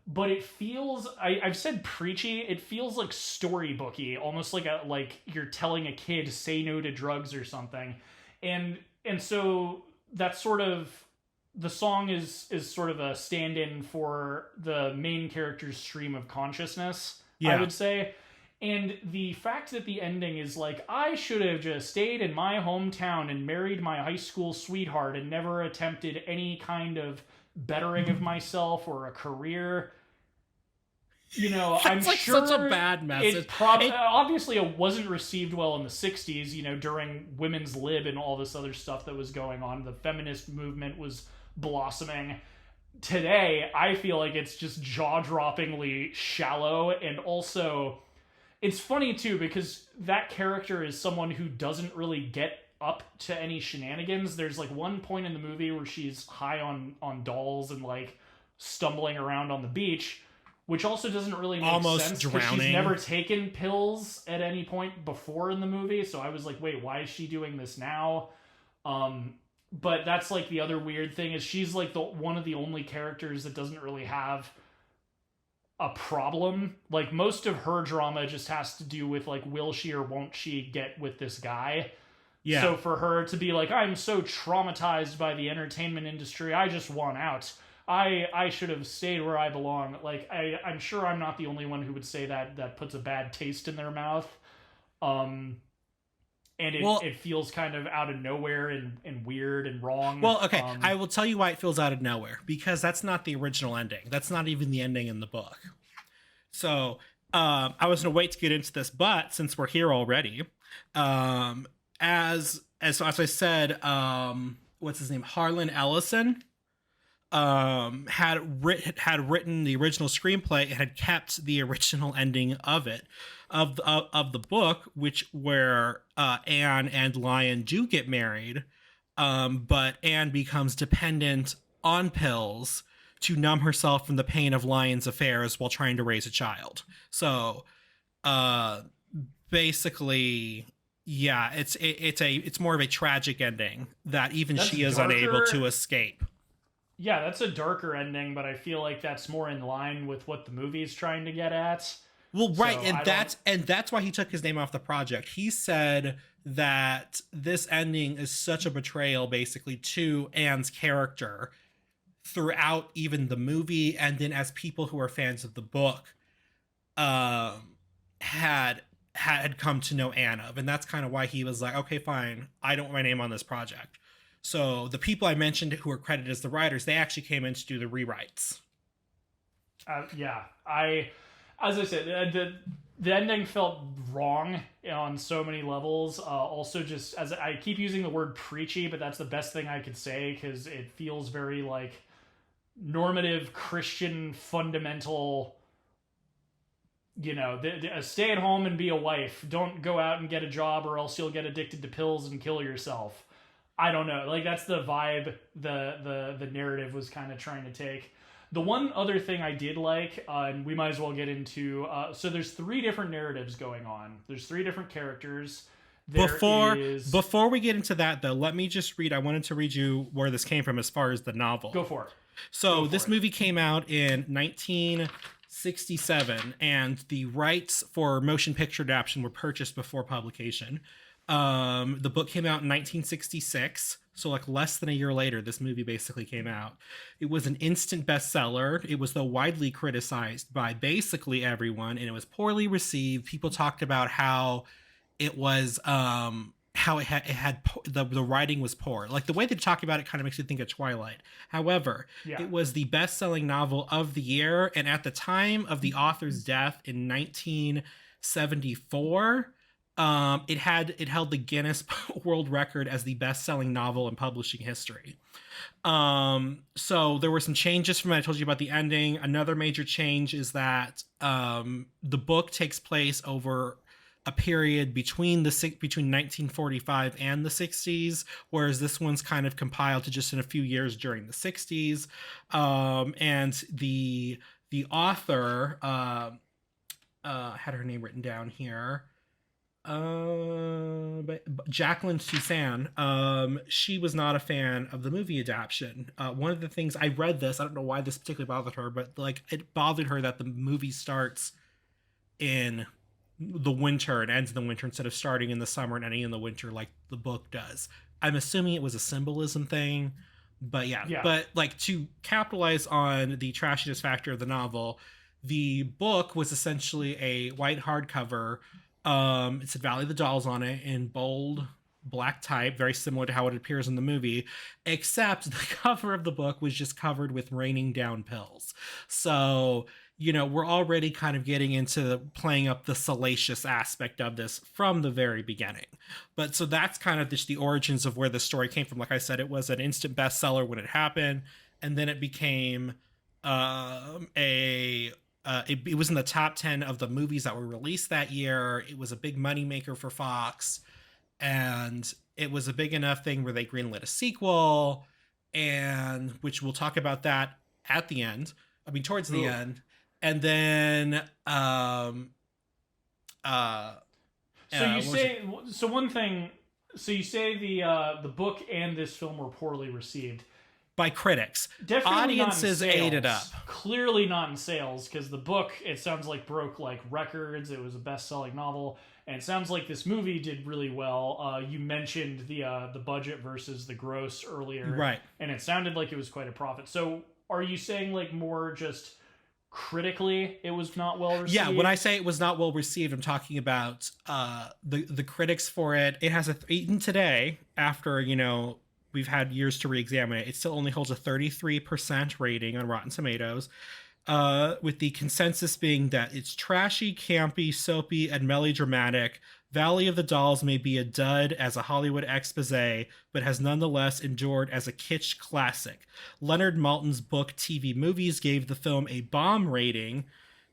But it feels, I've said preachy, it feels storybooky, almost like you're telling a kid say no to drugs or something. And so that's sort of, the song is sort of a stand-in for the main character's stream of consciousness, I would say. And the fact that the ending is I should have just stayed in my hometown and married my high school sweetheart and never attempted any kind bettering of myself or a career. I'm sure such a bad message. Obviously it wasn't received well in the 60s, during women's lib and all this other stuff that was going on. The feminist movement was blossoming. Today, I feel it's just jaw-droppingly shallow, and also it's funny too because that character is someone who doesn't really get up to any shenanigans. There's one point in the movie where she's high on dolls and stumbling around on the beach, which also doesn't really make sense because she's never taken pills at any point before in the movie. So I was wait, why is she doing this now? But that's the other weird thing is she's one of the only characters that doesn't really have a problem. Like, most of her drama just has to do with, like, will she or won't she get with this guy. Yeah. So for her to be like, I'm so traumatized by the entertainment industry, I just want out. I should have stayed where I belong. Like, I'm sure I'm not the only one who would say that. That puts a bad taste in their mouth. And it feels kind of out of nowhere and weird and wrong. Well, okay, I will tell you why it feels out of nowhere, because that's not the original ending. That's not even the ending in the book. So I was gonna wait to get into this, but since we're here already, as I said, what's his name, Harlan Ellison, had written the original screenplay and had kept the original ending of it, of the book, where Anne and Lion do get married, but Anne becomes dependent on pills to numb herself from the pain of Lion's affairs while trying to raise a child. So basically, yeah, it's more of a tragic ending that even she is unable to escape. Yeah, that's a darker ending, but I feel like that's more in line with what the movie's trying to get at. Well, right, so that's why he took his name off the project. He said that this ending is such a betrayal, basically, to Anne's character throughout even the movie, and then as people who are fans of the book had come to know Anne of, and that's kind of why he was like, okay, fine, I don't want my name on this project. So the people I mentioned who are credited as the writers, they actually came in to do the rewrites. As I said, the ending felt wrong on so many levels. Also, just as I keep using the word preachy, but that's the best thing I could say, because it feels very like normative Christian fundamental. Stay at home and be a wife. Don't go out and get a job, or else you'll get addicted to pills and kill yourself. I don't know. Like, that's the vibe the narrative was kind of trying to take. The one other thing I did like, and we might as well get into, so there's 3 different narratives going on. There's 3 different characters. Before we get into that, though, let me just read. I wanted to read you where this came from as far as the novel. Go for it. So this movie came out in 1967, and the rights for motion picture adaptation were purchased before publication. The book came out in 1966, so like less than a year later, this movie basically came out. It was an instant bestseller. It was, though, widely criticized by basically everyone, and it was poorly received. People talked about how it was, how it had the writing was poor. Like, the way they talk about it kind of makes you think of Twilight. However, It was the best-selling novel of the year, and at the time of the author's death in 1974. It held the Guinness World Record as the best-selling novel in publishing history. So there were some changes from what I told you about the ending. Another major change is that the book takes place over a period between 1945 and the 60s, whereas this one's kind of compiled to just in a few years during the 60s. And the author had her name written down here. Jacqueline Susann, she was not a fan of the movie adaptation. One of the things, I read this, I don't know why this particularly bothered her, but like, it bothered her that the movie starts in the winter and ends in the winter instead of starting in the summer and ending in the winter like the book does. I'm assuming it was a symbolism thing, but yeah. But like, to capitalize on the trashiness factor of the novel, the book was essentially a white hardcover. It said Valley of the Dolls on it in bold black type, very similar to how it appears in the movie, except the cover of the book was just covered with raining down pills. So, we're already kind of getting into playing up the salacious aspect of this from the very beginning. But so that's kind of just the origins of where the story came from. Like I said, it was an instant bestseller when it happened, and then it became it was in the top 10 of the movies that were released that year. It was a big moneymaker for Fox, and it was a big enough thing where they greenlit a sequel, and which we'll talk about that at the end. I mean, towards the end. And then so you say the book and this film were poorly received. by critics. Definitely Audiences not in ate it up. sales. Clearly not in sales, because the book, it sounds like, broke like records. It was a best-selling novel, and it sounds like this movie did really well. You mentioned the budget versus the gross earlier, Right? And it sounded like it was quite a profit. So, are you saying like more just critically it was not well received? Yeah, when I say it was not well received, I'm talking about the critics for it. It has even today, after we've had years to re-examine it, it still only holds a 33% rating on Rotten Tomatoes, with the consensus being that it's trashy, campy, soapy, and melodramatic. Valley of the Dolls may be a dud as a Hollywood expose, but has nonetheless endured as a kitsch classic. Leonard Maltin's book TV Movies gave the film a bomb rating,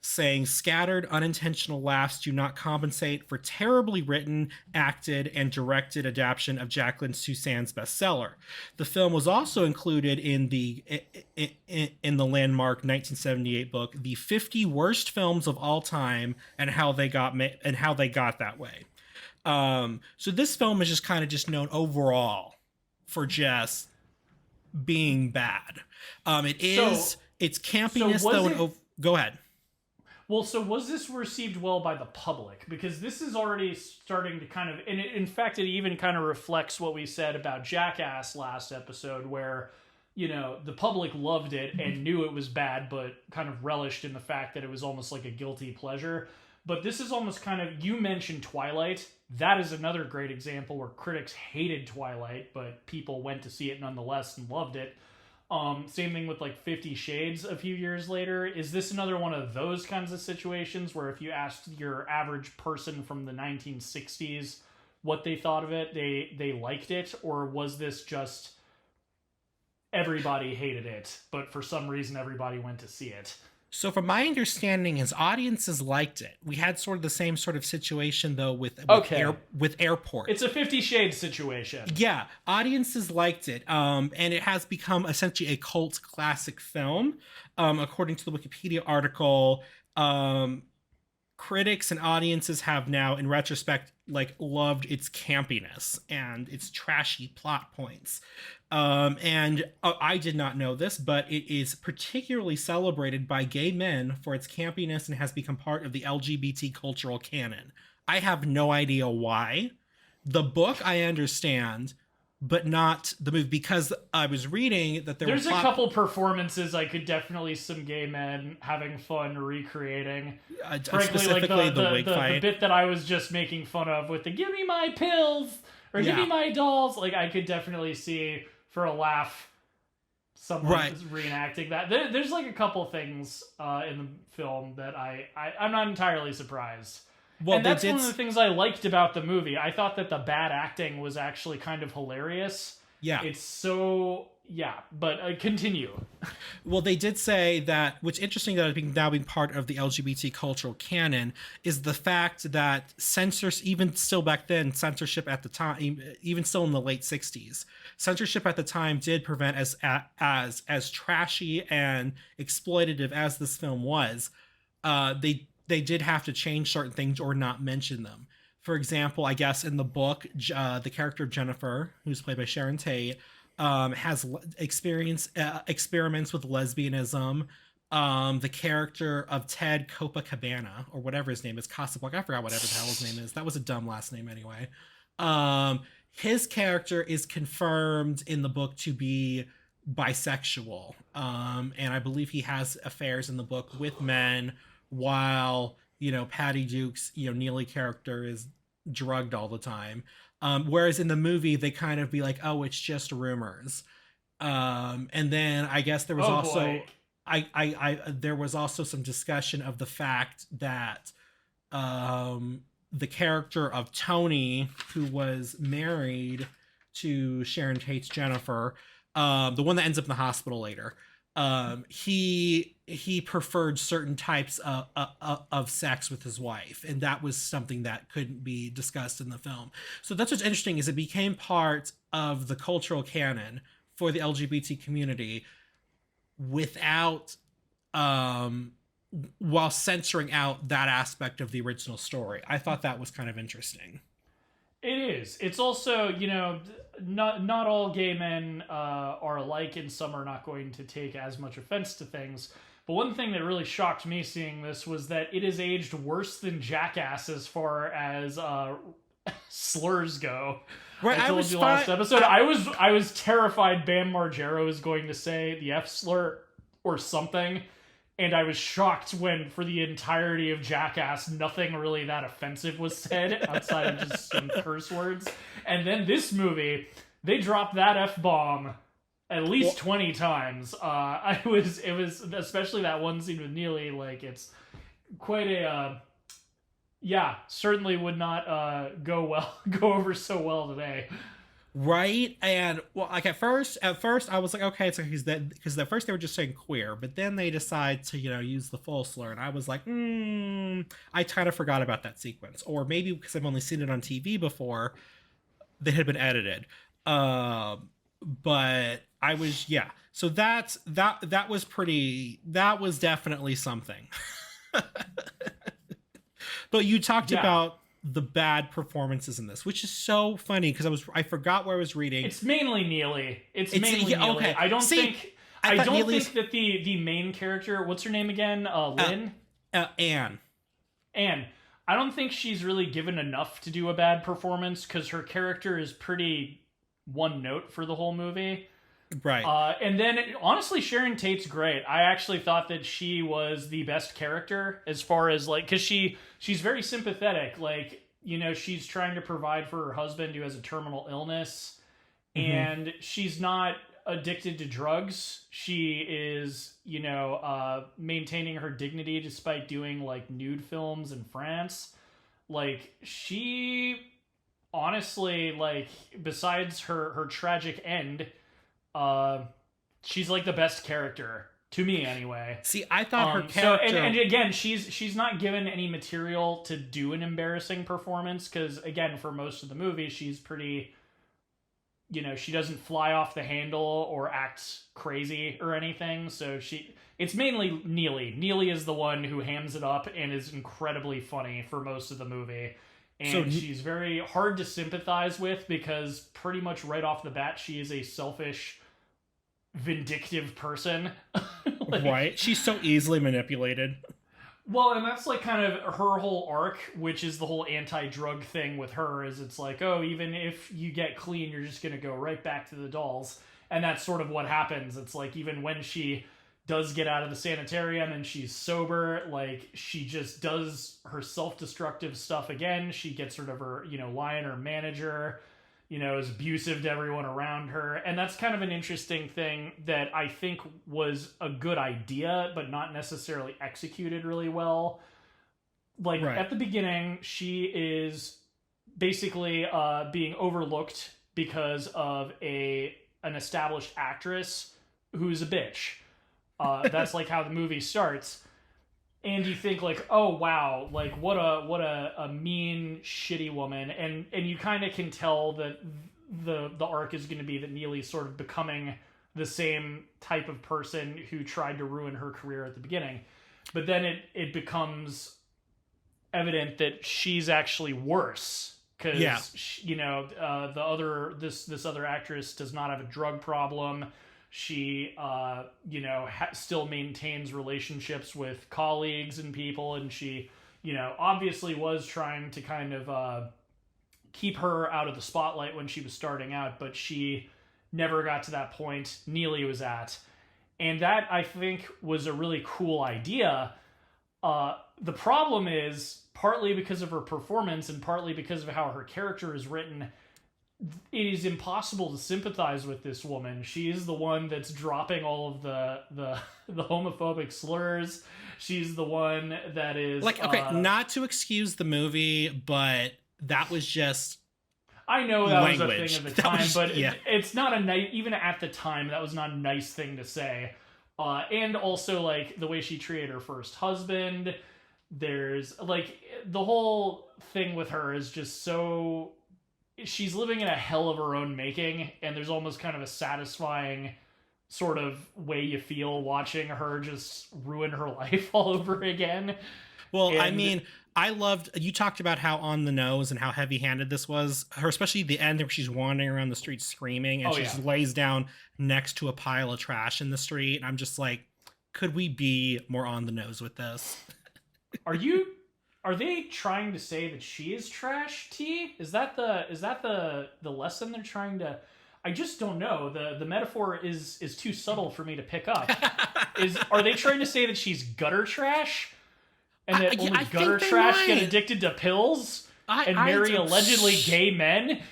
saying scattered, unintentional laughs do not compensate for terribly written, acted, and directed adaptation of Jacqueline Susann's bestseller. The film was also included in the landmark 1978 book, The 50 Worst Films of All Time, and how they got that way. So this film is just kind of just known overall for just being bad. It's campiness though. Go ahead. Well, so was this received well by the public? Because this is already starting to kind of, and in fact, it even kind of reflects what we said about Jackass last episode, where, the public loved it and knew it was bad, but kind of relished in the fact that it was almost like a guilty pleasure. But this is almost kind of, you mentioned Twilight. That is another great example where critics hated Twilight, but people went to see it nonetheless and loved it. Same thing with like 50 Shades a few years later. Is this another one of those kinds of situations where if you asked your average person from the 1960s what they thought of it, they liked it? Or was this just everybody hated it, but for some reason everybody went to see it? So from my understanding, his audiences liked it. We had sort of the same sort of situation, though, with Airport. It's a 50 Shades situation. Yeah, audiences liked it, and it has become essentially a cult classic film. According to the Wikipedia article, critics and audiences have now, in retrospect, loved its campiness and its trashy plot points. And I did not know this, but it is particularly celebrated by gay men for its campiness and has become part of the LGBT cultural canon. I have no idea why. The book I understand, but not the movie, because I was reading that there's a couple performances I could definitely some gay men having fun recreating. Frankly, specifically like the wig fight. The bit that I was just making fun of with the "give me my pills" or "give me my dolls," like I could definitely see for a laugh someone is reenacting that. There's like a couple things in the film that I'm not entirely surprised. Well, and that's one of the things I liked about the movie. I thought that the bad acting was actually kind of hilarious. Yeah. It's so... Yeah, but continue. Well, they did say that, what's interesting that it's now being part of the LGBT cultural canon, is the fact that even still back then, censorship at the time, even still in the late 60s, censorship at the time did prevent as trashy and exploitative as this film was, they did have to change certain things or not mention them. For example, I guess in the book, the character of Jennifer, who's played by Sharon Tate, has experiments with lesbianism. The character of Ted Copacabana, or whatever his name is, Casablanca, I forgot whatever the hell his name is. That was a dumb last name anyway. His character is confirmed in the book to be bisexual. And I believe he has affairs in the book with men, while, Patty Duke's, Neely character is drugged all the time. Whereas in the movie, they kind of be like, oh, it's just rumors. And then I guess there was there was also some discussion of the fact that the character of Tony, who was married to Sharon Tate's Jennifer, the one that ends up in the hospital later, he preferred certain types of sex with his wife, and that was something that couldn't be discussed in the film. So that's what's interesting, is it became part of the cultural canon for the LGBT community without while censoring out that aspect of the original story. I thought that was kind of interesting. It is. It's also, not all gay men are alike, and some are not going to take as much offense to things. But one thing that really shocked me seeing this was that it is aged worse than Jackass as far as slurs go. Right, I told you last episode. I was terrified Bam Margera was going to say the F slur or something, and I was shocked when, for the entirety of Jackass, nothing really that offensive was said outside of just some curse words. And then this movie, they dropped that F-bomb at least 20 times. It was especially that one scene with Neely, like, it's quite a certainly would not go over so well today. Right. And well, like at first I was like, okay, it's because at first they were just saying queer, but then they decide to, use the full slur, and I was like, I kind of forgot about that sequence, or maybe because I've only seen it on TV before, they had been edited. But I was, so that was definitely something. But you talked about the bad performances in this, which is so funny because I forgot where I was reading. It's mainly Neely. It's mainly Neely. Okay. I don't think that the main character, what's her name again? Lynn? Anne. Anne. I don't think she's really given enough to do a bad performance because her character is pretty one note for the whole movie. Right. And then, honestly, Sharon Tate's great. I actually thought that she was the best character as far as, like, because she's very sympathetic. Like, she's trying to provide for her husband who has a terminal illness, and she's not addicted to drugs. She is, maintaining her dignity despite doing, like, nude films in France. Like, she, honestly, like, besides her tragic end, she's like the best character to me anyway. See, I thought her character. So, and again, she's not given any material to do an embarrassing performance because, again, for most of the movie, she's pretty. She doesn't fly off the handle or act crazy or anything. So it's mainly Neely. Neely is the one who hams it up and is incredibly funny for most of the movie. And she's very hard to sympathize with because pretty much right off the bat, she is a selfish, vindictive person. Right. She's so easily manipulated. Well, and that's like kind of her whole arc, which is the whole anti-drug thing with her, is it's like, oh, even if you get clean, you're just going to go right back to the dolls. And that's sort of what happens. It's like, even when she does get out of the sanitarium and she's sober, like, she just does her self-destructive stuff again. She gets rid of her, lying her manager, is abusive to everyone around her. And that's kind of an interesting thing that I think was a good idea, but not necessarily executed really well. Like, At the beginning, she is basically being overlooked because of an established actress who's a bitch. That's like how the movie starts. And you think like, oh wow, like what a mean, shitty woman, and you kind of can tell that the arc is going to be that Neely's sort of becoming the same type of person who tried to ruin her career at the beginning, but then it becomes evident that she's actually worse because this other actress does not have a drug problem. She, still maintains relationships with colleagues and people, and she, obviously was trying to kind of keep her out of the spotlight when she was starting out, but she never got to that point Neely was at. And that, I think, was a really cool idea. The problem is, partly because of her performance and partly because of how her character is written, it is impossible to sympathize with this woman. She is the one that's dropping all of the homophobic slurs. She's the one that is like, okay, not to excuse the movie, but that was just. I know that language. Was a thing at the time, but it's not a nice. Even at the time, that was not a nice thing to say. And also, like, the way she treated her first husband. There's like the whole thing with her is just so. She's living in a hell of her own making, and there's almost kind of a satisfying sort of way you feel watching her just ruin her life all over again. Well, I And mean, I loved, you talked about how on the nose and how heavy handed this was. Her, especially the end where she's wandering around the street screaming and she just lays down next to a pile of trash in the street. And I'm just like, could we be more on the nose with this? Are they trying to say that she is trash, T? Is that the lesson they're trying to? I just don't know. The metaphor is too subtle for me to pick up. Are they trying to say that she's gutter trash? And that only gutter trash get addicted to pills and marry allegedly gay men?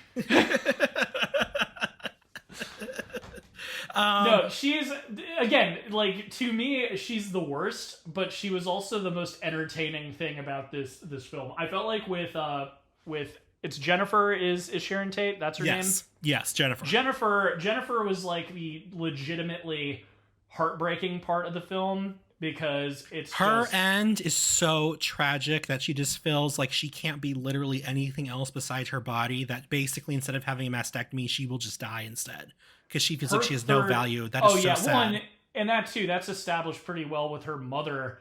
No, she's, again, like, to me, she's the worst, but she was also the most entertaining thing about this film. I felt like with it's Jennifer is Sharon Tate, that's her name? Yes, Jennifer. Jennifer was like the legitimately heartbreaking part of the film, because it's her end is so tragic that she just feels like she can't be literally anything else besides her body, that basically instead of having a mastectomy, she will just die instead. Because she feels like she has no value. That is so sad. And that too, that's established pretty well with her mother,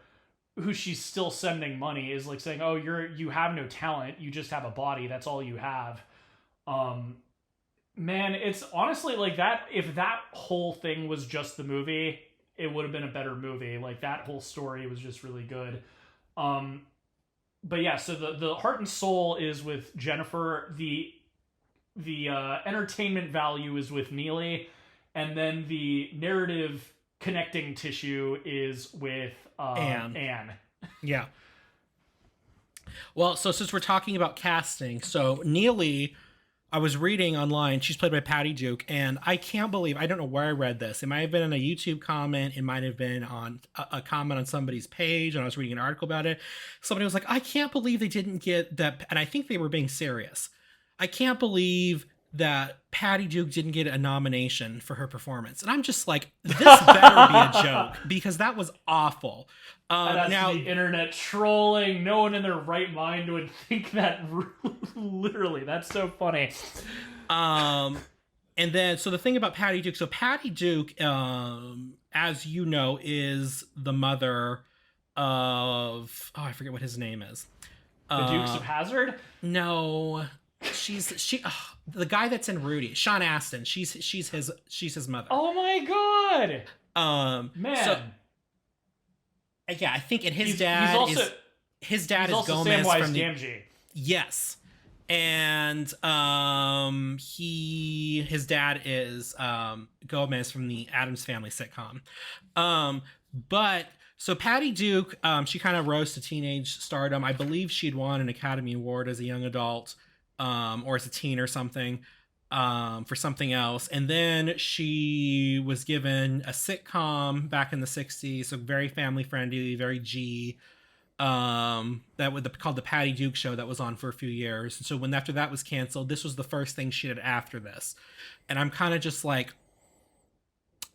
who she's still sending money, is like saying, "Oh, you have no talent. You just have a body. That's all you have." Man, it's honestly like that. If that whole thing was just the movie, it would have been a better movie. Like, that whole story was just really good. But yeah, so the heart and soul is with Jennifer. The entertainment value is with Neely, and then the narrative connecting tissue is with Anne. Yeah. Well, so since we're talking about casting, so Neely, I was reading online, she's played by Patty Duke, and I can't believe, I don't know where I read this. It might have been in a YouTube comment. It might have been on a comment on somebody's page, and I was reading an article about it. Somebody was like, I can't believe they didn't get that, and I think they were being serious. I can't believe that Patty Duke didn't get a nomination for her performance. And I'm just like, this better be a joke, because that was awful. That's now the internet trolling. No one in their right mind would think that. Literally, that's so funny. And then, so the thing about Patty Duke, so Patty Duke, as you know, is the mother of, I forget what his name is. The Dukes of Hazzard? No. The guy that's in Rudy, Sean Astin. She's his mother. Oh my god. Man. So, yeah, I think, and his dad is Gomez Samwise from the Gamgee. Yes. And his dad is Gomez from the Addams Family sitcom. But so Patty Duke, she kind of rose to teenage stardom. I believe she'd won an Academy Award as a young adult. Or as a teen or something, for something else. And then she was given a sitcom back in the 60s, so very family friendly, very G, called The Patty Duke Show, that was on for a few years. And so after that was canceled, this was the first thing she did after this. And I'm kind of just like,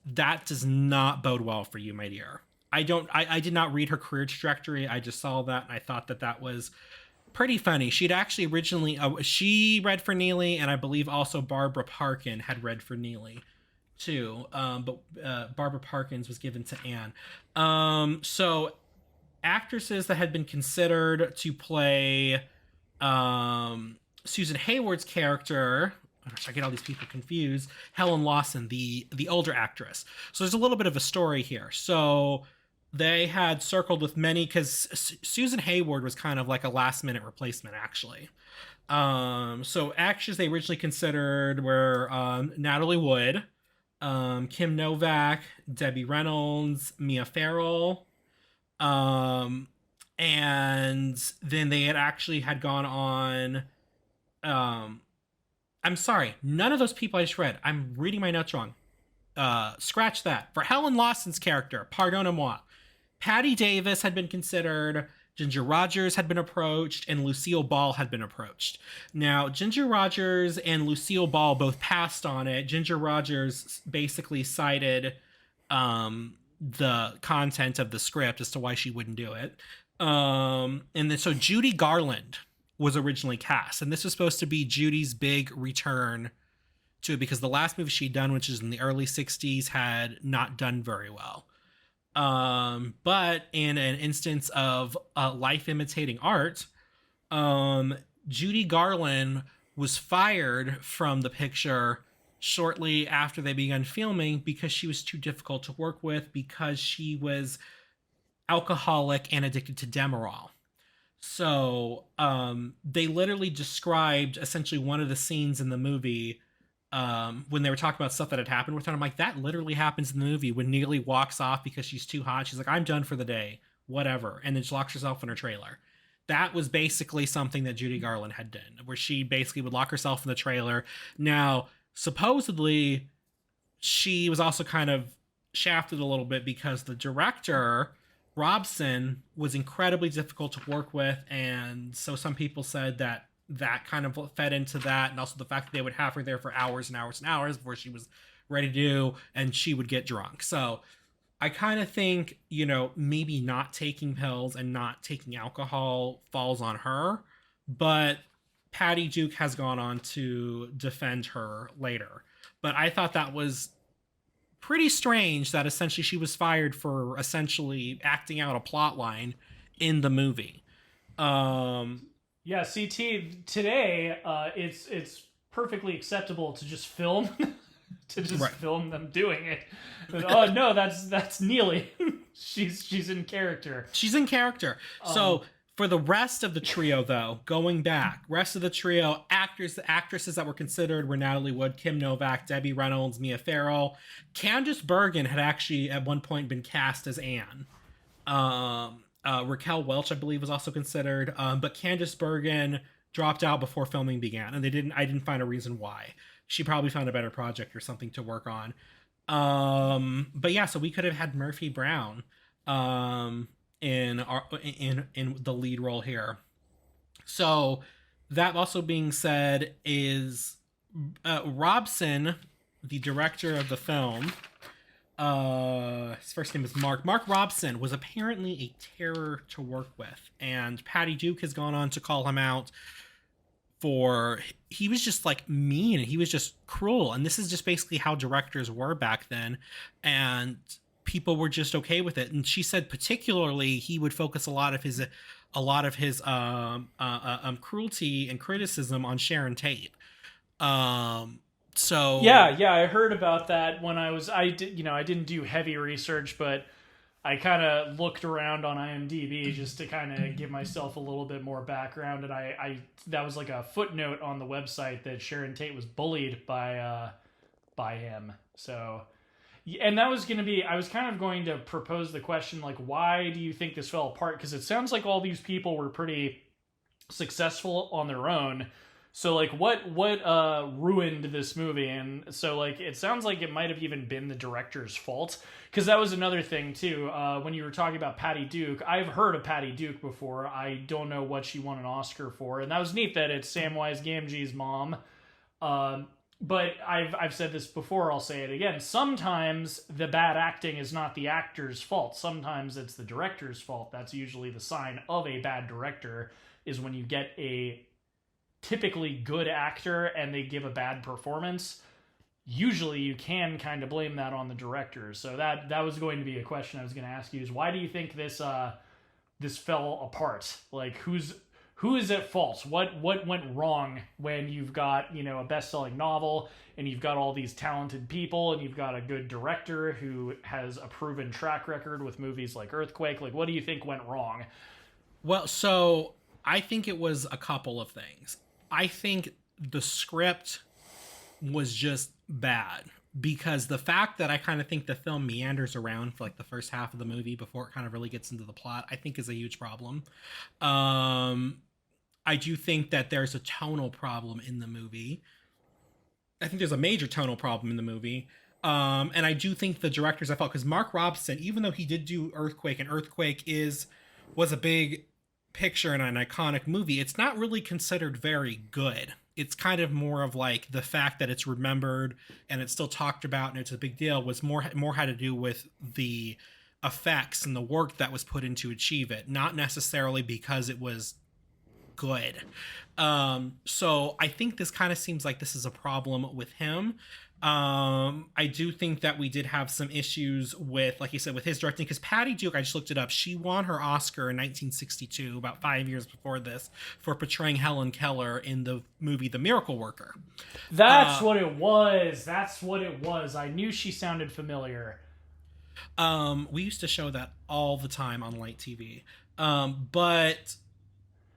that does not bode well for you, my dear. I did not read her career trajectory. I just saw that and I thought that was pretty funny. She'd actually originally she read for Neely, and I believe also Barbara Parkin had read for Neely too, but Barbara Parkins was given to Anne. So actresses that had been considered to play Susan Hayward's character, I get all these people confused, Helen Lawson, the older actress. So there's a little bit of a story here. So they had circled with many, because Susan Hayward was kind of like a last-minute replacement, actually. So actors they originally considered were Natalie Wood, Kim Novak, Debbie Reynolds, Mia Farrow, and then they had gone on... I'm sorry, none of those people I just read. I'm reading my notes wrong. Scratch that. For Helen Lawson's character, pardonnez-moi, Patty Davis had been considered, Ginger Rogers had been approached, and Lucille Ball had been approached. Now, Ginger Rogers and Lucille Ball both passed on it. Ginger Rogers basically cited the content of the script as to why she wouldn't do it. And then so Judy Garland was originally cast, and this was supposed to be Judy's big return to it, because the last movie she'd done, which is in the early 60s, had not done very well. But in an instance of life imitating art, Judy Garland was fired from the picture shortly after they began filming because she was too difficult to work with because she was alcoholic and addicted to Demerol. So they literally described essentially one of the scenes in the movie when they were talking about stuff that had happened with her. I'm like, that literally happens in the movie when Neely walks off because she's too hot. She's like, I'm done for the day, whatever. And then she locks herself in her trailer. That was basically something that Judy Garland had done, where she basically would lock herself in the trailer. Now, supposedly, she was also kind of shafted a little bit because the director, Robson, was incredibly difficult to work with. And so some people said that that kind of fed into that. And also the fact that they would have her there for hours and hours and hours before she was ready to do, and she would get drunk. So I kind of think, maybe not taking pills and not taking alcohol falls on her, but Patty Duke has gone on to defend her later. But I thought that was pretty strange that essentially she was fired for essentially acting out a plot line in the movie. Yeah, CT, today, it's perfectly acceptable to just film film them doing it. But, oh no, that's Neely. she's in character. She's in character. So for the rest of the trio, though, going back, rest of the trio, actresses that were considered were Natalie Wood, Kim Novak, Debbie Reynolds, Mia Farrow. Candice Bergen had actually at one point been cast as Anne. Raquel Welch, I believe, was also considered, but Candice Bergen dropped out before filming began, and I didn't find a reason why. She probably found a better project or something to work on. But yeah, so we could have had Murphy Brown in the lead role here. So that also being said, is Robson, the director of the film, his first name is Mark Robson, was apparently a terror to work with, and Patty Duke has gone on to call him out for he was just like mean and he was just cruel, and this is just basically how directors were back then, and people were just okay with it. And she said particularly he would focus a lot of his cruelty and criticism on Sharon Tate. So yeah, I heard about that when I didn't do heavy research, but I kind of looked around on IMDb just to kind of give myself a little bit more background, and I that was like a footnote on the website that Sharon Tate was bullied by him. So, and that was going to be, I was kind of going to propose the question, like, why do you think this fell apart? Because it sounds like all these people were pretty successful on their own. So, like, what ruined this movie? And so, like, it sounds like it might have even been the director's fault. Because that was another thing, too. When you were talking about Patty Duke, I've heard of Patty Duke before. I don't know what she won an Oscar for. And that was neat that it's Samwise Gamgee's mom. But I've said this before, I'll say it again. Sometimes the bad acting is not the actor's fault. Sometimes it's the director's fault. That's usually the sign of a bad director, is when you get a typically good actor and they give a bad performance. Usually you can kind of blame that on the director. So that was going to be a question I was going to ask you, is why do you think this fell apart? Like, who is at fault? What went wrong when you've got, a best-selling novel and you've got all these talented people and you've got a good director who has a proven track record with movies like Earthquake? Like, what do you think went wrong? Well, so I think it was a couple of things. I think the script was just bad, because the fact that I kind of think the film meanders around for like the first half of the movie before it kind of really gets into the plot, I think is a huge problem. I do think that there's a tonal problem in the movie. I think there's a major tonal problem in the movie. And I do think the directors, I felt, because Mark Robson, even though he did do Earthquake, and Earthquake was a big picture and an iconic movie, it's not really considered very good. It's kind of more of like the fact that it's remembered and it's still talked about and it's a big deal was more had to do with the effects and the work that was put in to achieve it, not necessarily because it was good. So I think this kind of seems like this is a problem with him. I do think that we did have some issues with, like you said, with his directing, because Patty Duke, I just looked it up, she won her Oscar in 1962, about 5 years before this, for portraying Helen Keller in the movie The Miracle Worker. That's what it was. That's what it was. I knew she sounded familiar. We used to show that all the time on light TV. But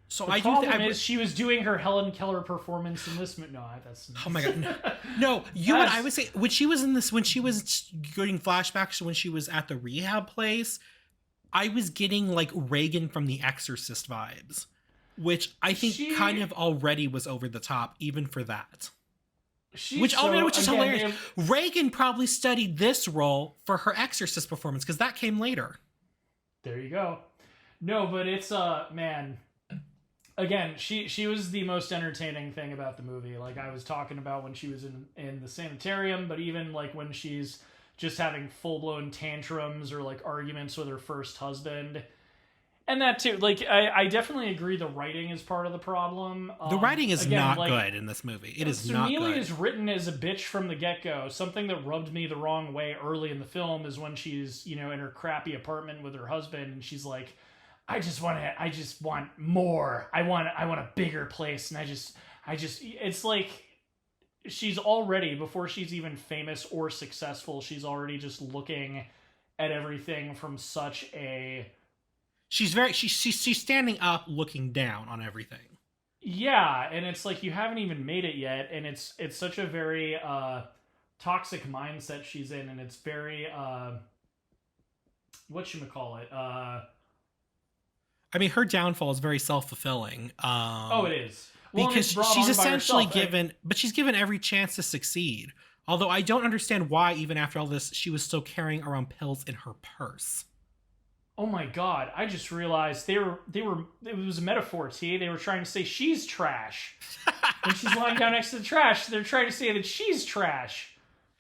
so the I problem is she was doing her Helen Keller performance in this. No, that's oh my god, no. What I would say, when she was in this, when she was getting flashbacks to when she was at the rehab place, I was getting like Reagan from The Exorcist vibes, which I think kind of already was over the top, even for that. Which is hilarious. Reagan probably studied this role for her Exorcist performance, because that came later. There you go. No, but it's man. Again, she was the most entertaining thing about the movie. Like I was talking about when she was in the sanitarium, but even like when she's just having full-blown tantrums or like arguments with her first husband. And that too, like I definitely agree the writing is part of the problem. The writing is not good in this movie. It is not good. Neely is written as a bitch from the get-go. Something that rubbed me the wrong way early in the film is when she's, in her crappy apartment with her husband and she's like, I just want more. I want a bigger place. And I just, it's like she's already, before she's even famous or successful, she's already just looking at everything from such a... She's standing up looking down on everything. Yeah. And it's like, you haven't even made it yet. And it's such a very, toxic mindset she's in. And it's very, whatchamacallit? I mean, her downfall is very self-fulfilling. It is. Well, because she's essentially given, but she's given every chance to succeed. Although I don't understand why, even after all this, she was still carrying around pills in her purse. Oh my god! I just realized they were. It was a metaphor. They were trying to say she's trash. When she's lying down next to the trash, they're trying to say that she's trash.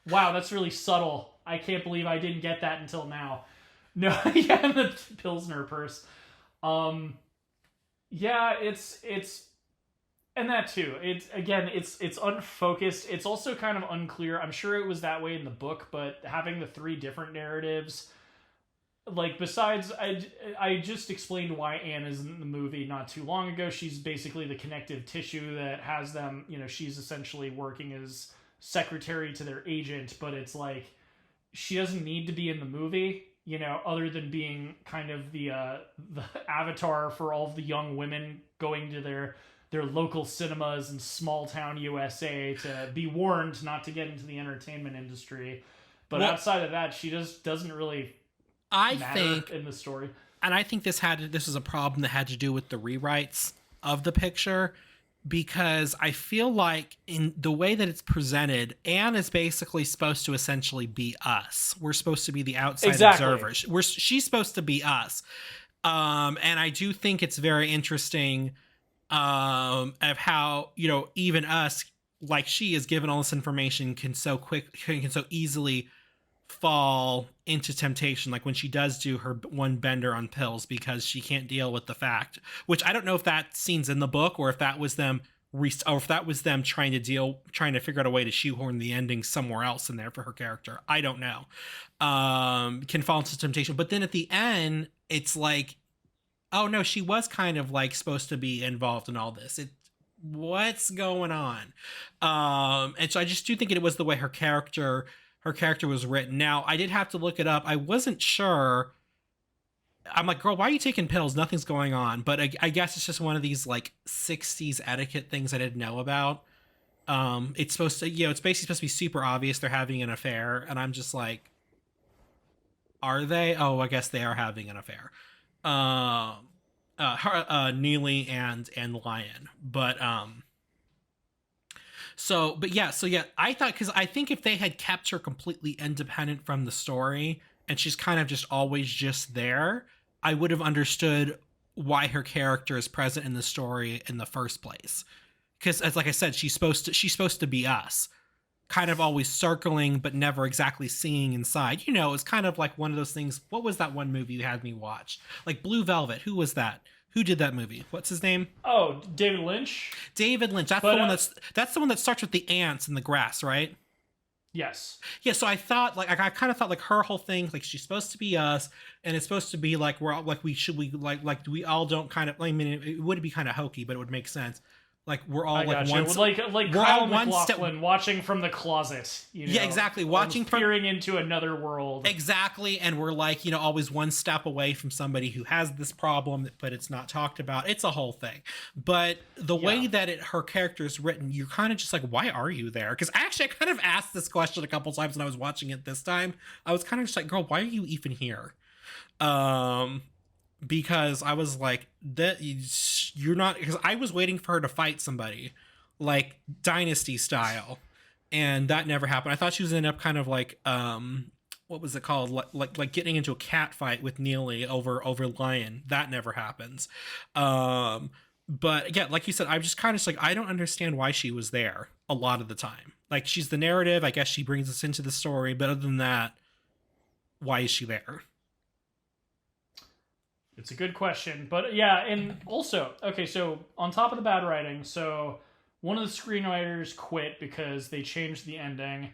Wow, that's really subtle. I can't believe I didn't get that until now. No, yeah, the pills in her purse. Yeah, it's and that too. It's unfocused. It's also kind of unclear. I'm sure it was that way in the book, but having the three different narratives, like besides, I just explained why Anne is in the movie not too long ago. She's basically the connective tissue that has them. She's essentially working as secretary to their agent, but it's like she doesn't need to be in the movie. Other than being kind of the avatar for all of the young women going to their local cinemas in small town USA to be warned not to get into the entertainment industry. But outside of that, she just doesn't really matter in the story. And I think this was a problem that had to do with the rewrites of the picture, because I feel like in the way that it's presented, Anne is basically supposed to essentially be us. We're supposed to be the outside observers. She's supposed to be us. And I do think it's very interesting of how, even us, like she is given all this information, can so easily fall into temptation, like when she does do her one bender on pills because she can't deal with the fact, which I don't know if that scene's in the book or if that was them trying to figure out a way to shoehorn the ending somewhere else in there for her character. I don't know. Can fall into temptation, but then at the end it's like, oh no, she was kind of like supposed to be involved in all this. What's going on? And so I just do think it was the way her character was written. Now, I did have to look it up. I wasn't sure. I'm like, girl, why are you taking pills? Nothing's going on. But I guess it's just one of these like 60s etiquette things I didn't know about. It's supposed to, it's basically supposed to be super obvious they're having an affair. And I'm just like, are they? Oh, I guess they are having an affair. Neely and Lion. But, So yeah, I thought, because I think if they had kept her completely independent from the story and she's kind of just always just there, I would have understood why her character is present in the story in the first place. Because as like I said, she's supposed to be us, kind of always circling but never exactly seeing inside. It's kind of like one of those things. What was that one movie you had me watch? Like Blue Velvet. Who was that? Who did that movie? What's his name? Oh, David Lynch. David Lynch. That's the one that starts with the ants in the grass, right? Yes. Yeah, so I thought I kind of thought like her whole thing, like she's supposed to be us, and it's supposed to be like we're all, like we all don't kind of. I mean, it would be kind of hokey, but it would make sense. Like we're all like one, like we're Kyle all one MacLachlan watching from the closet. Yeah, exactly. Watching from peering into another world. Exactly, and we're like always one step away from somebody who has this problem, but it's not talked about. It's a whole thing. But the way that her character is written, you're kind of just like, why are you there? Because actually, I kind of asked this question a couple times when I was watching it this time. I was kind of just like, girl, why are you even here? Because I was like, that you're not, because I was waiting for her to fight somebody like Dynasty style, and that never happened. I thought she was end up kind of like what was it called, like getting into a cat fight with Neely over Lion. That never happens. But yeah, like you said, I'm just kind of just like, I don't understand why she was there a lot of the time. Like, she's the narrative, I guess she brings us into the story, but other than that, why is she there? It's a good question. But yeah, and also, okay, so on top of the bad writing, so one of the screenwriters quit because they changed the ending.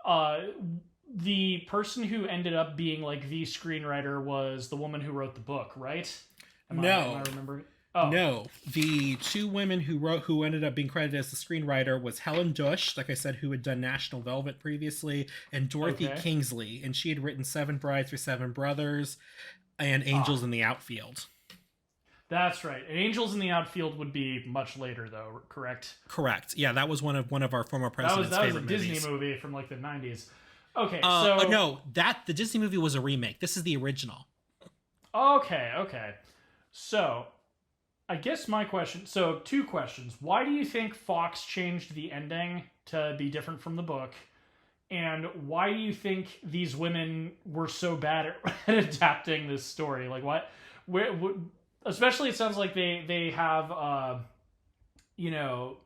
The person who ended up being like the screenwriter was the woman who wrote the book, right? Am I remembering? Oh. No, the two women who ended up being credited as the screenwriter was Helen Dush, like I said, who had done National Velvet previously, and Dorothy Kingsley, and she had written Seven Brides for Seven Brothers and Angels in the Outfield. That's right. Angels in the Outfield would be much later, though, correct? Correct. Yeah, that was one of our former president's favorite movies. That was a Disney movie from like the 90s. Okay, no, the Disney movie was a remake. This is the original. Okay. So, I guess my question... So, two questions. Why do you think Fox changed the ending to be different from the book? And why do you think these women were so bad at adapting this story? Like, what? Especially, it sounds like they have,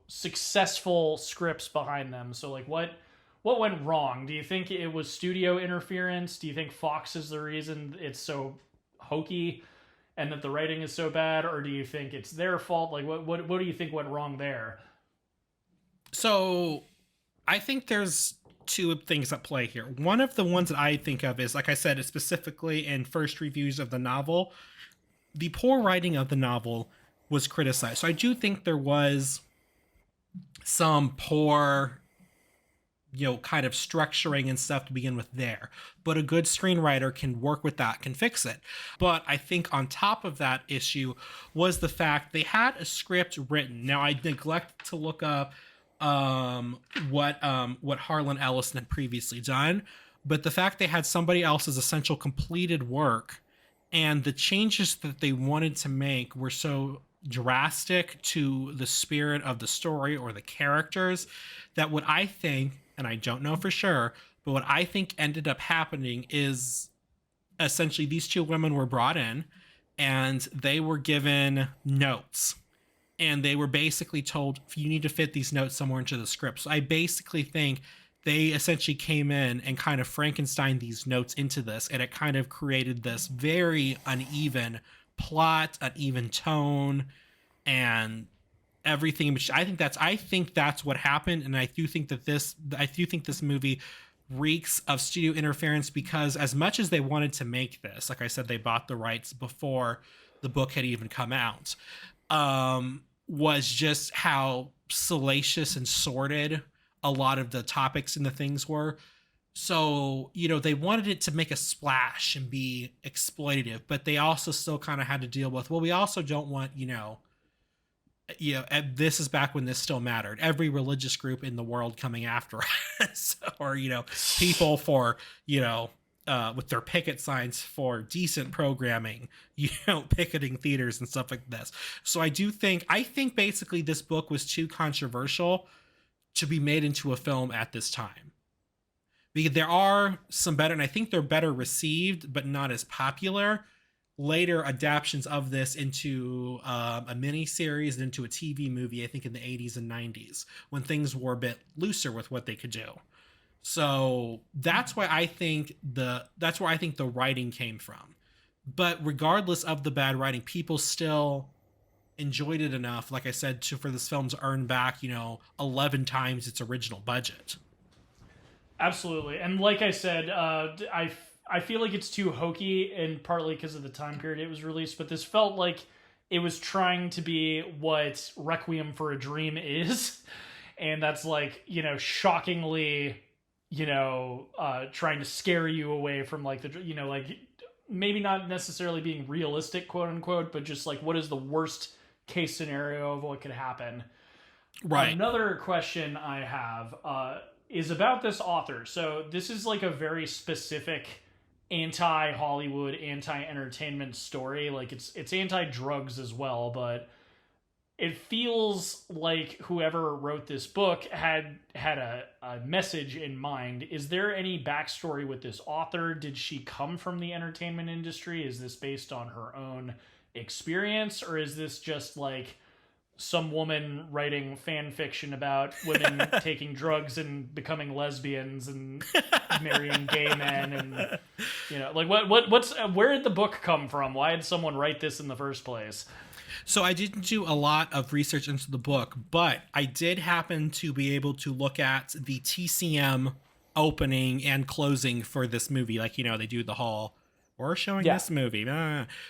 successful scripts behind them. So, like, what went wrong? Do you think it was studio interference? Do you think Fox is the reason it's so hokey and that the writing is so bad? Or do you think it's their fault? Like, what do you think went wrong there? So, I think there's two things at play here. One of the ones that I think of is, like I said, specifically in first reviews of the novel, the poor writing of the novel was criticized. So I do think there was some poor, kind of structuring and stuff to begin with there. But a good screenwriter can work with that, can fix it. But I think on top of that issue was the fact they had a script written. Now, I neglected to look up what Harlan Ellison had previously done, but the fact they had somebody else's essential completed work and the changes that they wanted to make were so drastic to the spirit of the story or the characters that what I think, and I don't know for sure, but what I think ended up happening is essentially these two women were brought in and they were given notes. And they were basically told, you need to fit these notes somewhere into the script. So I basically think they essentially came in and kind of Frankenstein these notes into this. And it kind of created this very uneven plot, uneven tone, and everything. Which I think that's what happened. And I do think this movie reeks of studio interference, because as much as they wanted to make this, like I said, they bought the rights before the book had even come out. Was just how salacious and sordid a lot of the topics and the things were. So, they wanted it to make a splash and be exploitative, but they also still kind of had to deal with, well, we also don't want, this is back when this still mattered. Every religious group in the world coming after us, or, people for, with their picket signs for decent programming, picketing theaters and stuff like this. So I think basically this book was too controversial to be made into a film at this time. Because there are some better, and I think they're better received, but not as popular, later adaptations of this into a mini series and into a TV movie, I think in the 80s and 90s, when things were a bit looser with what they could do. So that's where I think the writing came from, But regardless of the bad writing, people still enjoyed it enough, like I said, for this film to earn back, 11 times its original budget. Absolutely. And like I said, I feel like it's too hokey, and partly because of the time period it was released, but this felt like it was trying to be what Requiem for a Dream is. And that's like, shockingly, trying to scare you away from like like maybe not necessarily being realistic, quote unquote, but just like what is the worst case scenario of what could happen. Right. Another question I have is about this author. So this is like a very specific anti-Hollywood, anti-entertainment story. Like it's anti-drugs as well, but it feels like whoever wrote this book had a message in mind. Is there any backstory with this author? Did she come from the entertainment industry? Is this based on her own experience, or is this just like some woman writing fan fiction about women taking drugs and becoming lesbians and marrying gay men? And like what's where did the book come from? Why did someone write this in the first place? So I didn't do a lot of research into the book, but I did happen to be able to look at the TCM opening and closing for this movie. Like, they do the whole, we're showing this movie.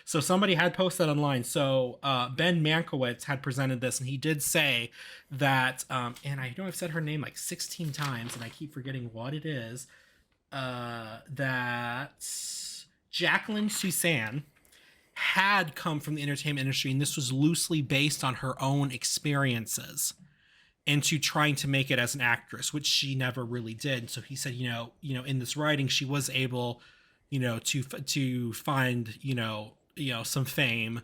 So somebody had posted online. So Ben Mankiewicz had presented this, and he did say that, and I know I've said her name like 16 times, and I keep forgetting what it is, that Jacqueline Susann had come from the entertainment industry, and this was loosely based on her own experiences into trying to make it as an actress, which she never really did. So he said, in this writing, she was able, to find, some fame,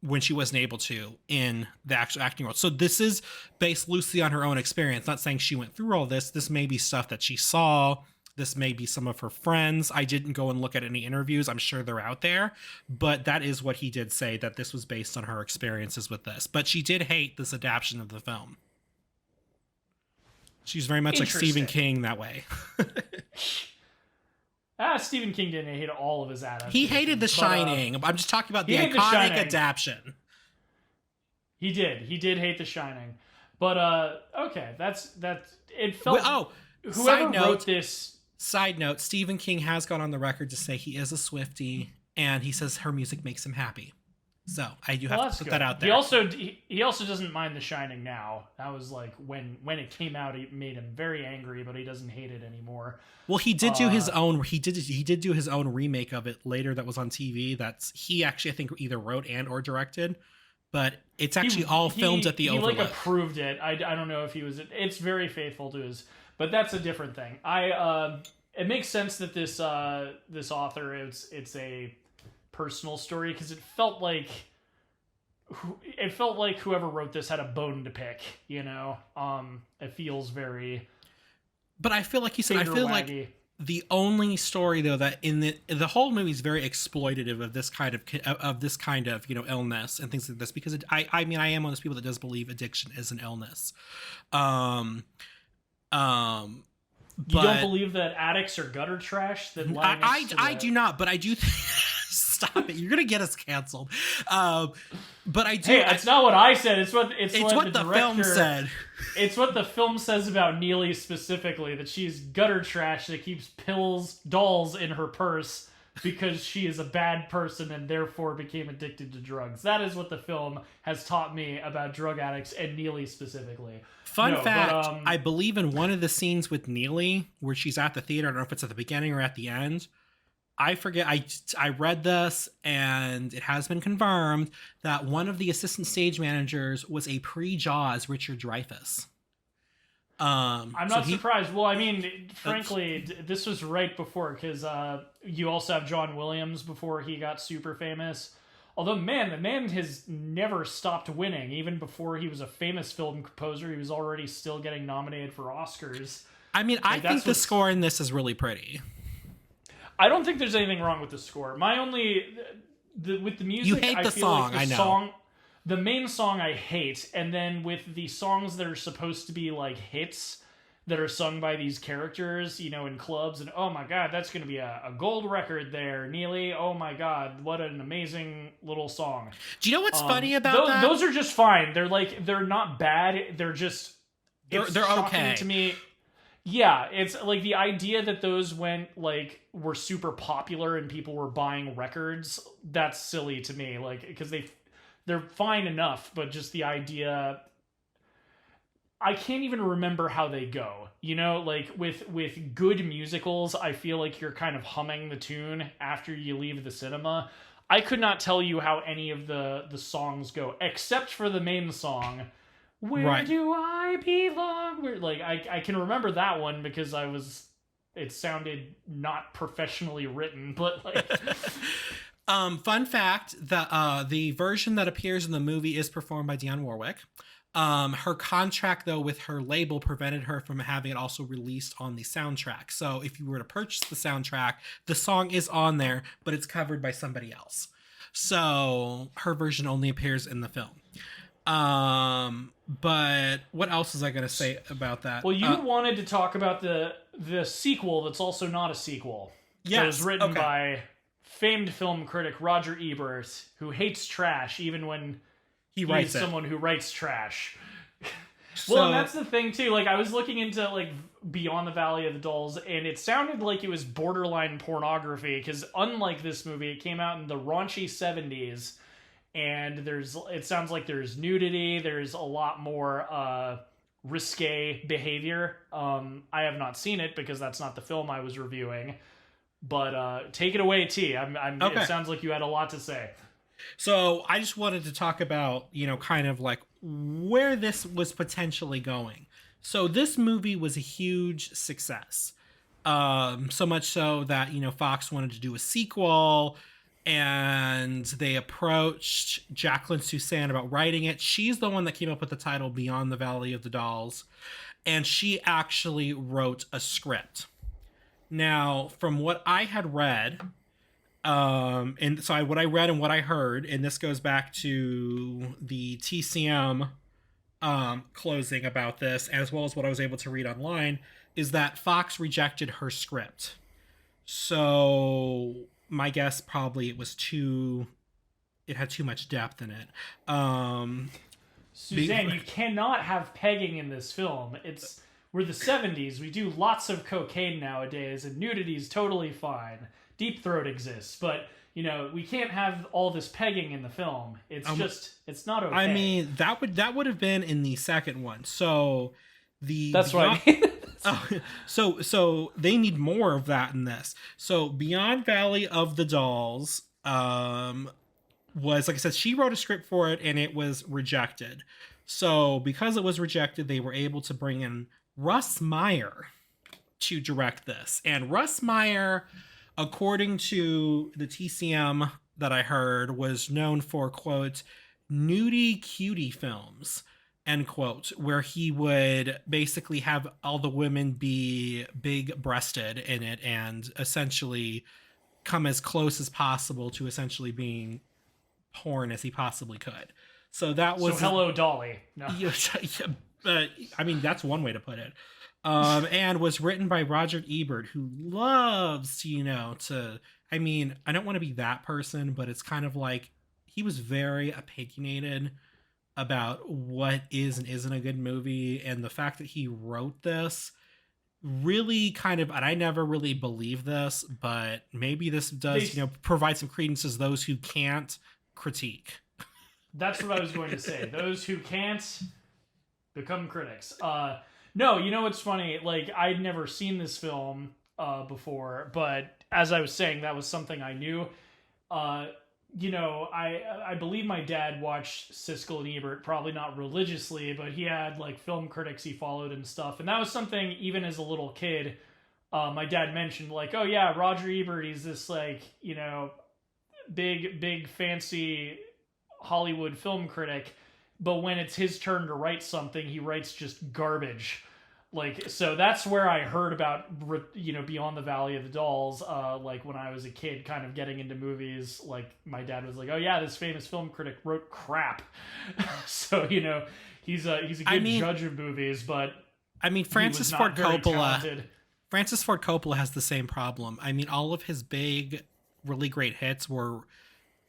when she wasn't able to in the actual acting world. So this is based loosely on her own experience. Not saying she went through all this. This may be stuff that she saw. This may be some of her friends. I didn't go and look at any interviews. I'm sure they're out there. But that is what he did say, that this was based on her experiences with this. But she did hate this adaptation of the film. She's very much like Stephen King that way. Stephen King didn't hate all of his adaptations. He hated The Shining. I'm just talking about the iconic adaptation. He did hate The Shining. But, okay, that's it felt... whoever wrote this... Side note, Stephen King has gone on the record to say he is a Swiftie, and he says her music makes him happy. So I do have to put that out there. He also doesn't mind The Shining now. That was like when it came out, it made him very angry, but he doesn't hate it anymore. Well, he did do his own. He did do his own remake of it later that was on TV. He actually, I think, either wrote and or directed, but it's actually all filmed at the Overlook. He approved it. I don't know if he was. It's very faithful to his. But that's a different thing. It makes sense that this author it's a personal story, because it felt like whoever wrote this had a bone to pick. It feels very. But I feel like you said. I feel like the only story though that in the whole movie is very exploitative of this kind of illness and things like this, because I am one of those people that does believe addiction is an illness. You don't believe that addicts are gutter trash? I do not, but I do. Stop it! You're gonna get us canceled. But I do. Hey, that's not what I said. It's what the film said. It's what the film says about Neely specifically, that she's gutter trash that keeps dolls in her purse because she is a bad person and therefore became addicted to drugs. That is what the film has taught me about drug addicts and Neely specifically. Fun fact, I believe in one of the scenes with Neely where she's at the theater, I don't know if it's at the beginning or at the end, I forget, I read this and it has been confirmed that one of the assistant stage managers was a pre-Jaws Richard Dreyfuss. I'm not surprised. Well, I mean, frankly, this was right before, because you also have John Williams before he got super famous. Although, man, the man has never stopped winning. Even before he was a famous film composer, he was already still getting nominated for Oscars. I mean, I think the score in this is really pretty. I don't think there's anything wrong with the score. With the music, you hate the song, I know. The main song I hate, and then with the songs that are supposed to be like hits, that are sung by these characters, you know, in clubs, and oh my god, that's going to be a gold record there, Neely. Oh my god, what an amazing little song. Do you know what's funny about that? Those are just fine. They're not bad. They're just they're okay to me. Yeah, it's like the idea that those were super popular and people were buying records. That's silly to me. Like, because they're fine enough, but just the idea. I can't even remember how they go. You know, like with good musicals, I feel like you're kind of humming the tune after you leave the cinema. I could not tell you how any of the songs go, except for the main song, Where Do I Belong? Like, I can remember that one because it sounded not professionally written, but like... Fun fact, the version that appears in the movie is performed by Dionne Warwick. Her contract, though, with her label prevented her from having it also released on the soundtrack. So if you were to purchase the soundtrack, the song is on there, but it's covered by somebody else. So her version only appears in the film. But what else was I going to say about that? Well, you wanted to talk about the sequel that's also not a sequel. Yes. That was written by famed film critic Roger Ebert, who hates trash even when he's someone who writes trash. Well, and that's the thing too. Like, I was looking into like Beyond the Valley of the Dolls, and it sounded like it was borderline pornography because unlike this movie, it came out in the raunchy 70s, and it sounds like there's nudity. There's a lot more risque behavior. I have not seen it because that's not the film I was reviewing. But take it away, T. Okay. It sounds like you had a lot to say. So I just wanted to talk about, kind of like where this was potentially going. So this movie was a huge success. So much so that, Fox wanted to do a sequel, and they approached Jacqueline Susann about writing it. She's the one that came up with the title Beyond the Valley of the Dolls. And she actually wrote a script. Now, from what I had read, and so what I read and what I heard, and this goes back to the TCM closing about this, as well as what I was able to read online, is that Fox rejected her script. So my guess probably it had too much depth in it. Suzanne, you cannot have pegging in this film. We're the 70s. We do lots of cocaine nowadays, and nudity is totally fine. Deep Throat exists, but we can't have all this pegging in the film. It's not okay. I mean, that would have been in the second one. So that's what I mean. So they need more of that in this. So Beyond Valley of the Dolls was, like I said, she wrote a script for it and it was rejected. So because it was rejected, they were able to bring in Russ Meyer to direct this. And Russ Meyer, according to the TCM that I heard, was known for, quote, nudie cutie films, end quote, where he would basically have all the women be big breasted in it and essentially come as close as possible to essentially being porn as he possibly could. So that was... So hello, Dolly. No. I mean, that's one way to put it. And was written by Roger Ebert, who loves, I mean, I don't want to be that person, but it's kind of like he was very opinionated about what is and isn't a good movie. And the fact that he wrote this really kind of, and I never really believed this, but maybe this does, provide some credence as those who can't critique. That's what I was going to say. Those who can't become critics. No, what's funny? Like, I'd never seen this film before, but as I was saying, that was something I knew. I believe my dad watched Siskel and Ebert, probably not religiously, but he had like film critics he followed and stuff. And that was something, even as a little kid, my dad mentioned, like, oh yeah, Roger Ebert, he's this like, big fancy Hollywood film critic. But when it's his turn to write something, he writes just garbage. Like, so that's where I heard about, Beyond the Valley of the Dolls, like when I was a kid kind of getting into movies. Like, my dad was like, oh yeah, this famous film critic wrote crap. So, he's a good judge of movies, but I mean, he was not very talented. Francis Ford Coppola has the same problem. I mean, all of his big, really great hits were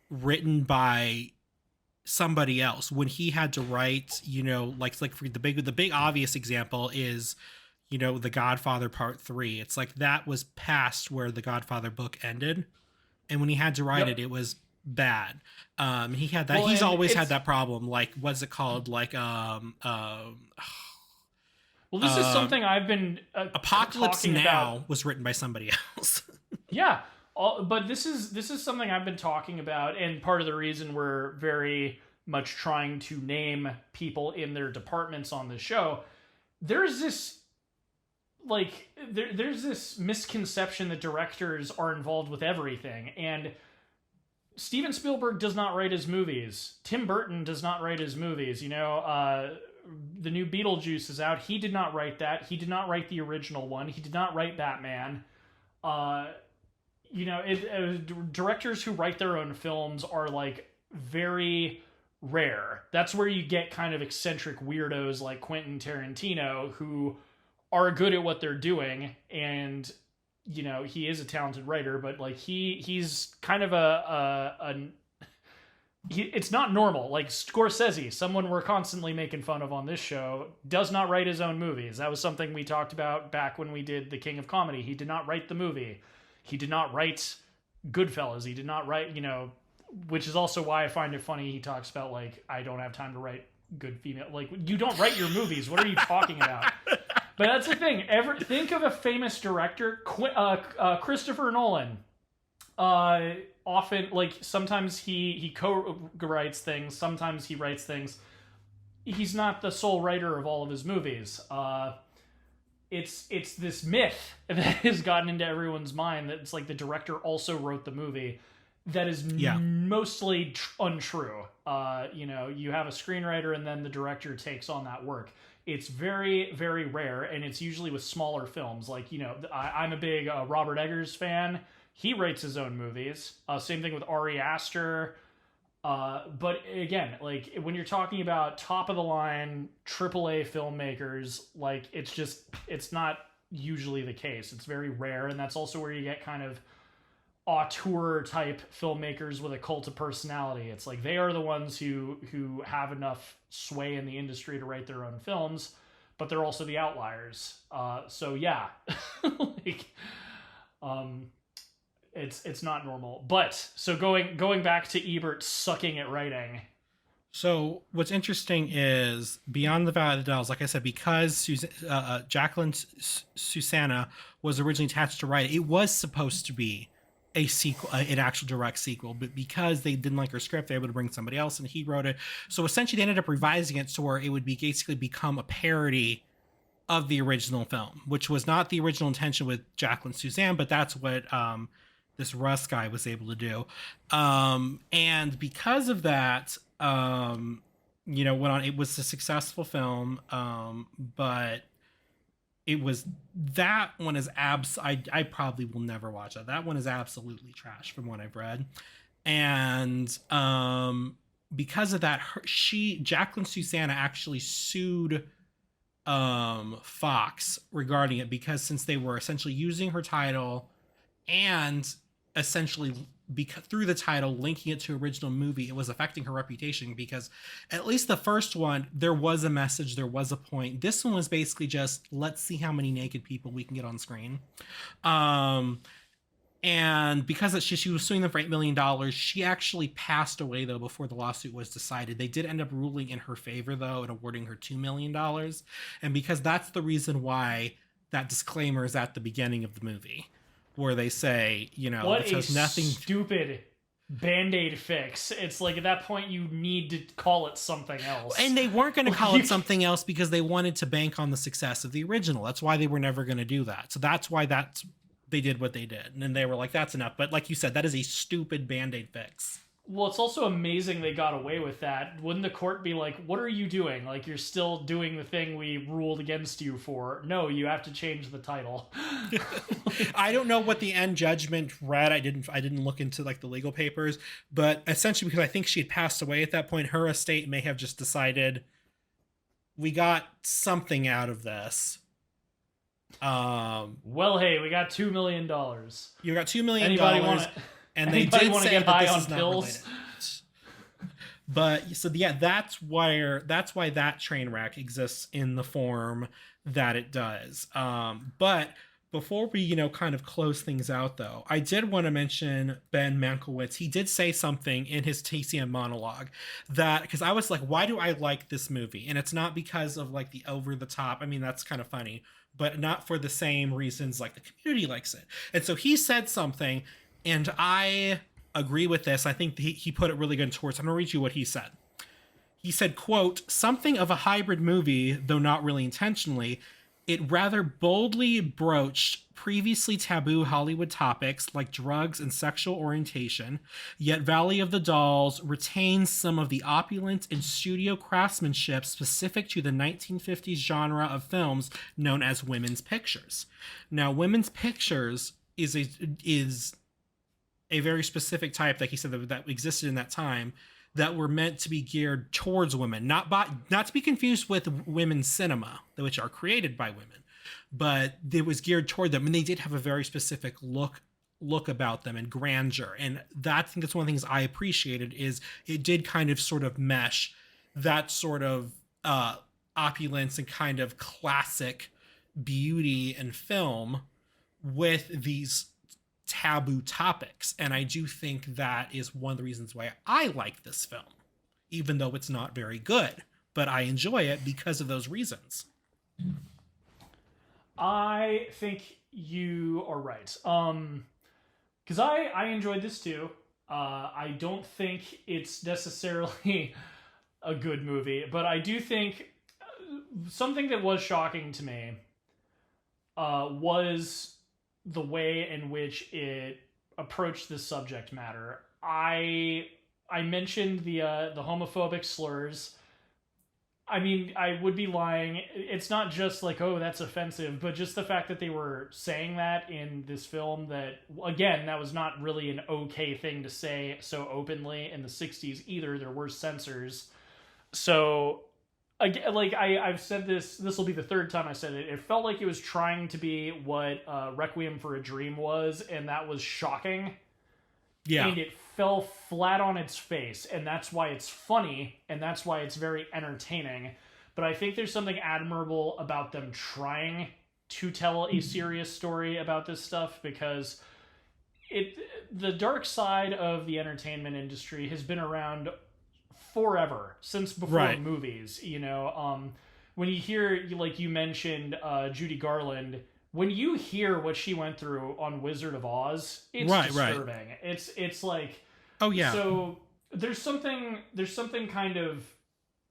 written by somebody else when he had to write, like for the big obvious example is, The Godfather Part 3. It's like that was past where the Godfather book ended, and when he had to write Yep. it was bad. He had that. Well, He's and always had it's that problem. Like, what's it called? Like, well, this is something I've been Apocalypse talking Now about. was written by somebody else. Yeah, but this is something I've been talking about, and part of the reason we're very much trying to name people in their departments on the show. There's this there's this misconception that directors are involved with everything, and Steven Spielberg does not write his movies. Tim Burton does not write his movies. The new Beetlejuice is out. He did not write that. He did not write the original one. He did not write Batman. Directors who write their own films are like very rare. That's where you get kind of eccentric weirdos like Quentin Tarantino who are good at what they're doing, and he is a talented writer, but like he's kind of it's not normal. Like Scorsese, someone we're constantly making fun of on this show, does not write his own movies. That was something we talked about back when we did The King of Comedy. He did not write the movie. He did not write Goodfellas. He did not write, which is also why I find it funny he talks about, like, I don't have time to write good female. Like, you don't write your movies. What are you talking about? But that's the thing. Think of a famous director, Christopher Nolan. Often, like, sometimes he co-writes things, sometimes he writes things. He's not the sole writer of all of his movies. It's this myth that has gotten into everyone's mind that it's like the director also wrote the movie. That is mostly untrue. You have a screenwriter and then the director takes on that work. It's very, very rare, and it's usually with smaller films. Like, I'm a big Robert Eggers fan. He writes his own movies. Same thing with Ari Aster. But again, like when you're talking about top of the line AAA filmmakers, like it's not usually the case. It's very rare, and that's also where you get kind of auteur type filmmakers with a cult of personality. It's like they are the ones who have enough sway in the industry to write their own films, but they're also the outliers. So yeah, it's not normal. But so going back to Ebert sucking at writing. So what's interesting is Beyond the Valley of the Dolls, like I said, because Jacqueline Susanna was originally attached to write it was supposed to be a sequel, an actual direct sequel, but because they didn't like her script, they were able to bring somebody else and he wrote it. So essentially they ended up revising it to where it would basically become a parody of the original film, which was not the original intention with Jacqueline Suzanne, but that's what this Russ guy was able to do. And because of that, went on. It was a successful film, but it was that one is I probably will never watch that. That one is absolutely trash from what I've read, and because of that, Jacqueline Susanna actually sued Fox regarding it, because since they were essentially using her title and essentially through the title linking it to original movie, it was affecting her reputation, because at least the first one, there was a message, there was a point. This one was basically just, let's see how many naked people we can get on screen. And because she was suing them for $8 million, she actually passed away though before the lawsuit was decided. They did end up ruling in her favor though and awarding her $2 million. And because that's the reason why that disclaimer is at the beginning of the movie, where they say, what it has nothing. Stupid Band-Aid fix. It's like at that point you need to call it something else. And they weren't going to call it something else because they wanted to bank on the success of the original. That's why they were never going to do that. So that's why they did what they did. And then they were like, that's enough. But like you said, that is a stupid Band-Aid fix. Well, it's also amazing they got away with that. Wouldn't the court be like, what are you doing? Like, you're still doing the thing we ruled against you for. No, you have to change the title. I don't know what the end judgment read. I didn't look into like the legal papers, but essentially because I think she had passed away at that point, her estate may have just decided, we got something out of this. Well, hey, we got $2 million. You got $2 million, Anybody want to? and they Anybody did want to say get that high this on is not pills? related. But so yeah, that's why that train wreck exists in the form that it does. But before we, kind of close things out, though, I did want to mention Ben Mankiewicz. He did say something in his TCM monologue that, because I was like, why do I like this movie? And it's not because of like the over the top. I mean, that's kind of funny, but not for the same reasons like the community likes it. And so he said something, and I agree with this. I think he put it really good towards. I'm going to read you what he said. He said, quote, something of a hybrid movie, though not really intentionally. It rather boldly broached previously taboo Hollywood topics like drugs and sexual orientation, yet Valley of the Dolls retains some of the opulence and studio craftsmanship specific to the 1950s genre of films known as women's pictures. Now, women's pictures is a very specific type, like he said, that existed in that time, that were meant to be geared towards women, not to be confused with women's cinema, which are created by women, but it was geared toward them, and they did have a very specific look about them and grandeur. And I think that's one of the things I appreciated, is it did kind of sort of mesh that sort of opulence and kind of classic beauty in film with these taboo topics. And I do think that is one of the reasons why I like this film, even though it's not very good, but I enjoy it because of those reasons. I think you are right. Because I enjoyed this too. I don't think it's necessarily a good movie, but I do think something that was shocking to me was the way in which it approached this subject matter. I mentioned the homophobic slurs. I mean, I would be lying. It's not just like, oh, that's offensive, but just the fact that they were saying that in this film, that, again, that was not really an okay thing to say so openly in the 60s either. There were censors. So, again, like I've said this will be the third time I said it. It felt like it was trying to be what Requiem for a Dream was, and that was shocking. Yeah. And it fell flat on its face, and that's why it's funny, and that's why it's very entertaining. But I think there's something admirable about them trying to tell a serious story about this stuff, because the dark side of the entertainment industry has been around forever, since before movies. When you hear, like you mentioned, Judy Garland, when you hear what she went through on Wizard of Oz, it's disturbing. It's like, oh yeah. So there's something kind of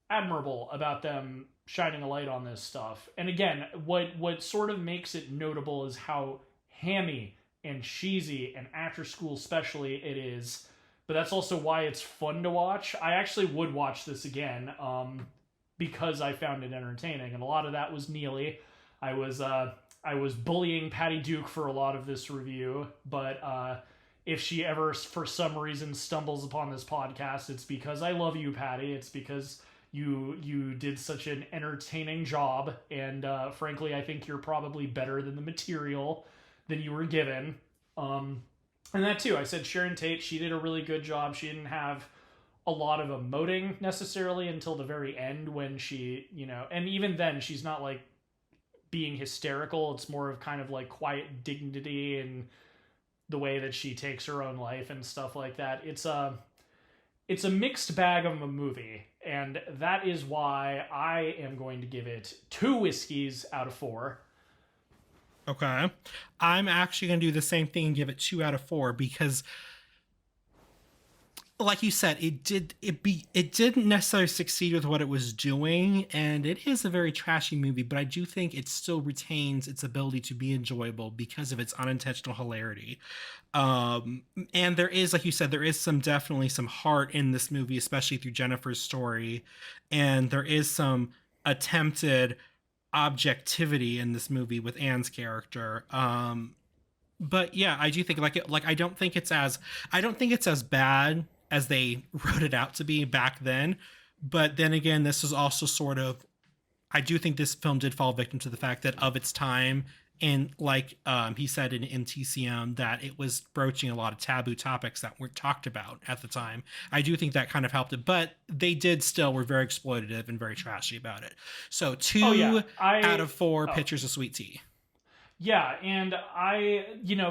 admirable about them shining a light on this stuff. And again, what sort of makes it notable is how hammy and cheesy and after school specially it is. But that's also why it's fun to watch. I actually would watch this again, because I found it entertaining, and a lot of that was Neely. I was bullying Patty Duke for a lot of this review, but if she ever, for some reason, stumbles upon this podcast, it's because I love you, Patty. It's because you did such an entertaining job, and frankly, I think you're probably better than the material than you were given. And that too, I said Sharon Tate, she did a really good job. She didn't have a lot of emoting necessarily until the very end, when she, and even then, she's not like being hysterical. It's more of kind of like quiet dignity and the way that she takes her own life and stuff like that. It's a mixed bag of a movie, and that is why I am going to give it 2 whiskeys out of 4. Okay. I'm actually going to do the same thing and give it 2 out of 4, because like you said, it didn't necessarily succeed with what it was doing, and it is a very trashy movie, but I do think it still retains its ability to be enjoyable because of its unintentional hilarity. And there is, like you said, there is definitely some heart in this movie, especially through Jennifer's story, and there is some attempted objectivity in this movie with Anne's character. But yeah, I do think I don't think it's as bad as they wrote it out to be back then. But then again, this is also sort of I do think this film did fall victim to the fact that of its time, and like he said in MTCM, that it was broaching a lot of taboo topics that weren't talked about at the time. I do think that kind of helped it, but they were very exploitative and very trashy about it. So 2 out of 4 pitchers of sweet tea. Yeah, and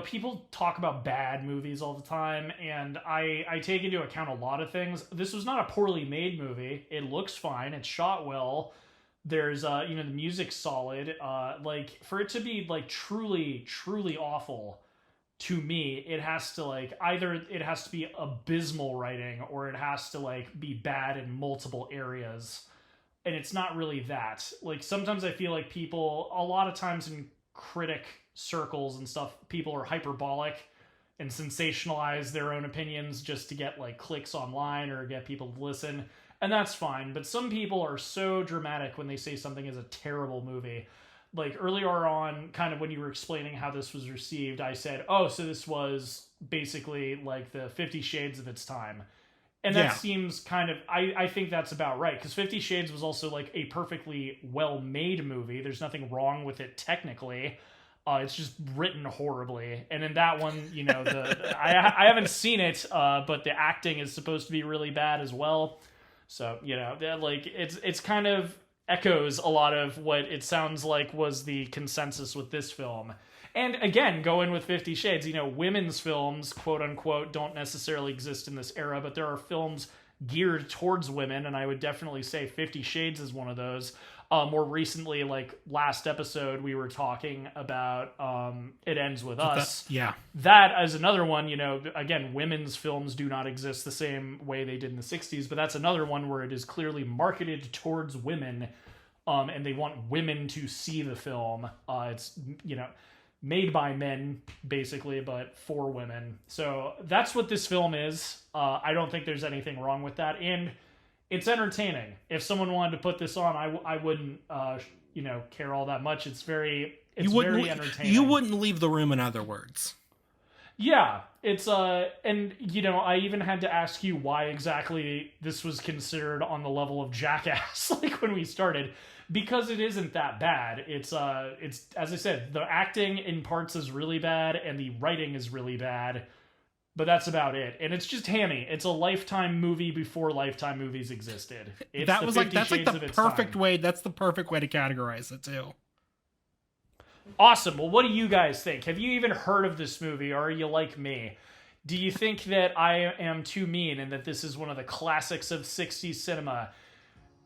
people talk about bad movies all the time, and I take into account a lot of things. This was not a poorly made movie. It looks fine. It's shot well. There's, the music's solid. For it to be, truly, truly awful, to me, it has to, either it has to be abysmal writing, or it has to, be bad in multiple areas. And it's not really that. Sometimes I feel like people, a lot of times in critic circles and stuff, people are hyperbolic and sensationalize their own opinions just to get clicks online or get people to listen, and that's fine. But some people are so dramatic when they say something is a terrible movie. Earlier on, kind of when you were explaining how this was received, I said, oh, so this was basically the 50 Shades of its time. And that seems kind of, I think that's about right, because 50 Shades was also a perfectly well-made movie. There's nothing wrong with it technically. It's just written horribly. And in that one, I haven't seen it, but the acting is supposed to be really bad as well. So, it's kind of echoes a lot of what it sounds like was the consensus with this film. And again, going with 50 Shades, women's films, quote unquote, don't necessarily exist in this era, but there are films geared towards women, and I would definitely say 50 Shades is one of those. More recently, last episode, we were talking about It Ends With Us. Yeah. That is another one, again, women's films do not exist the same way they did in the 60s, but that's another one where it is clearly marketed towards women, and they want women to see the film. It's, made by men, basically, but for women. So that's what this film is. I don't think there's anything wrong with that. And it's entertaining. If someone wanted to put this on, I wouldn't, care all that much. It's very entertaining. You wouldn't leave the room, in other words. Yeah, it's, and, I even had to ask you why exactly this was considered on the level of Jackass, when we started. Because it isn't that bad. It's as I said, the acting in parts is really bad and the writing is really bad, but that's about it. And it's just hammy. It's a Lifetime movie before Lifetime movies existed. That's the perfect way. That's the perfect way to categorize it too. Awesome. Well, what do you guys think? Have you even heard of this movie, or are you like me? Do you think that I am too mean and that this is one of the classics of 60s cinema?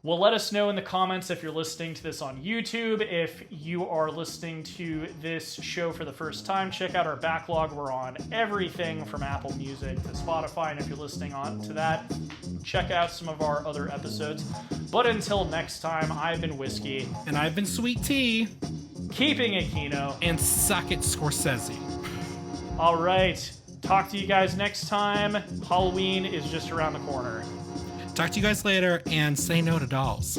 Well, let us know in the comments if you're listening to this on YouTube. If you are listening to this show for the first time, check out our backlog. We're on everything from Apple Music to Spotify. And if you're listening on to that, check out some of our other episodes. But until next time, I've been Whiskey. And I've been Sweet Tea. Keeping it Kino. And suck it, Scorsese. All right. Talk to you guys next time. Halloween is just around the corner. Talk to you guys later, and say no to dolls.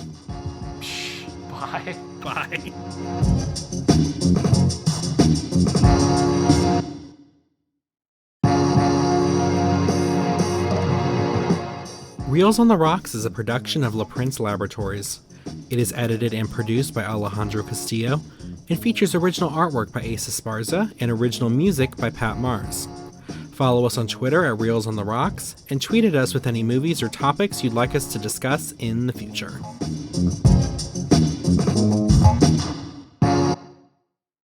Bye. Bye. Reels on the Rocks is a production of La Prince Laboratories. It is edited and produced by Alejandro Castillo and features original artwork by Asa Esparza and original music by Pat Mars. Follow us on Twitter at Reels on the Rocks, and tweet at us with any movies or topics you'd like us to discuss in the future.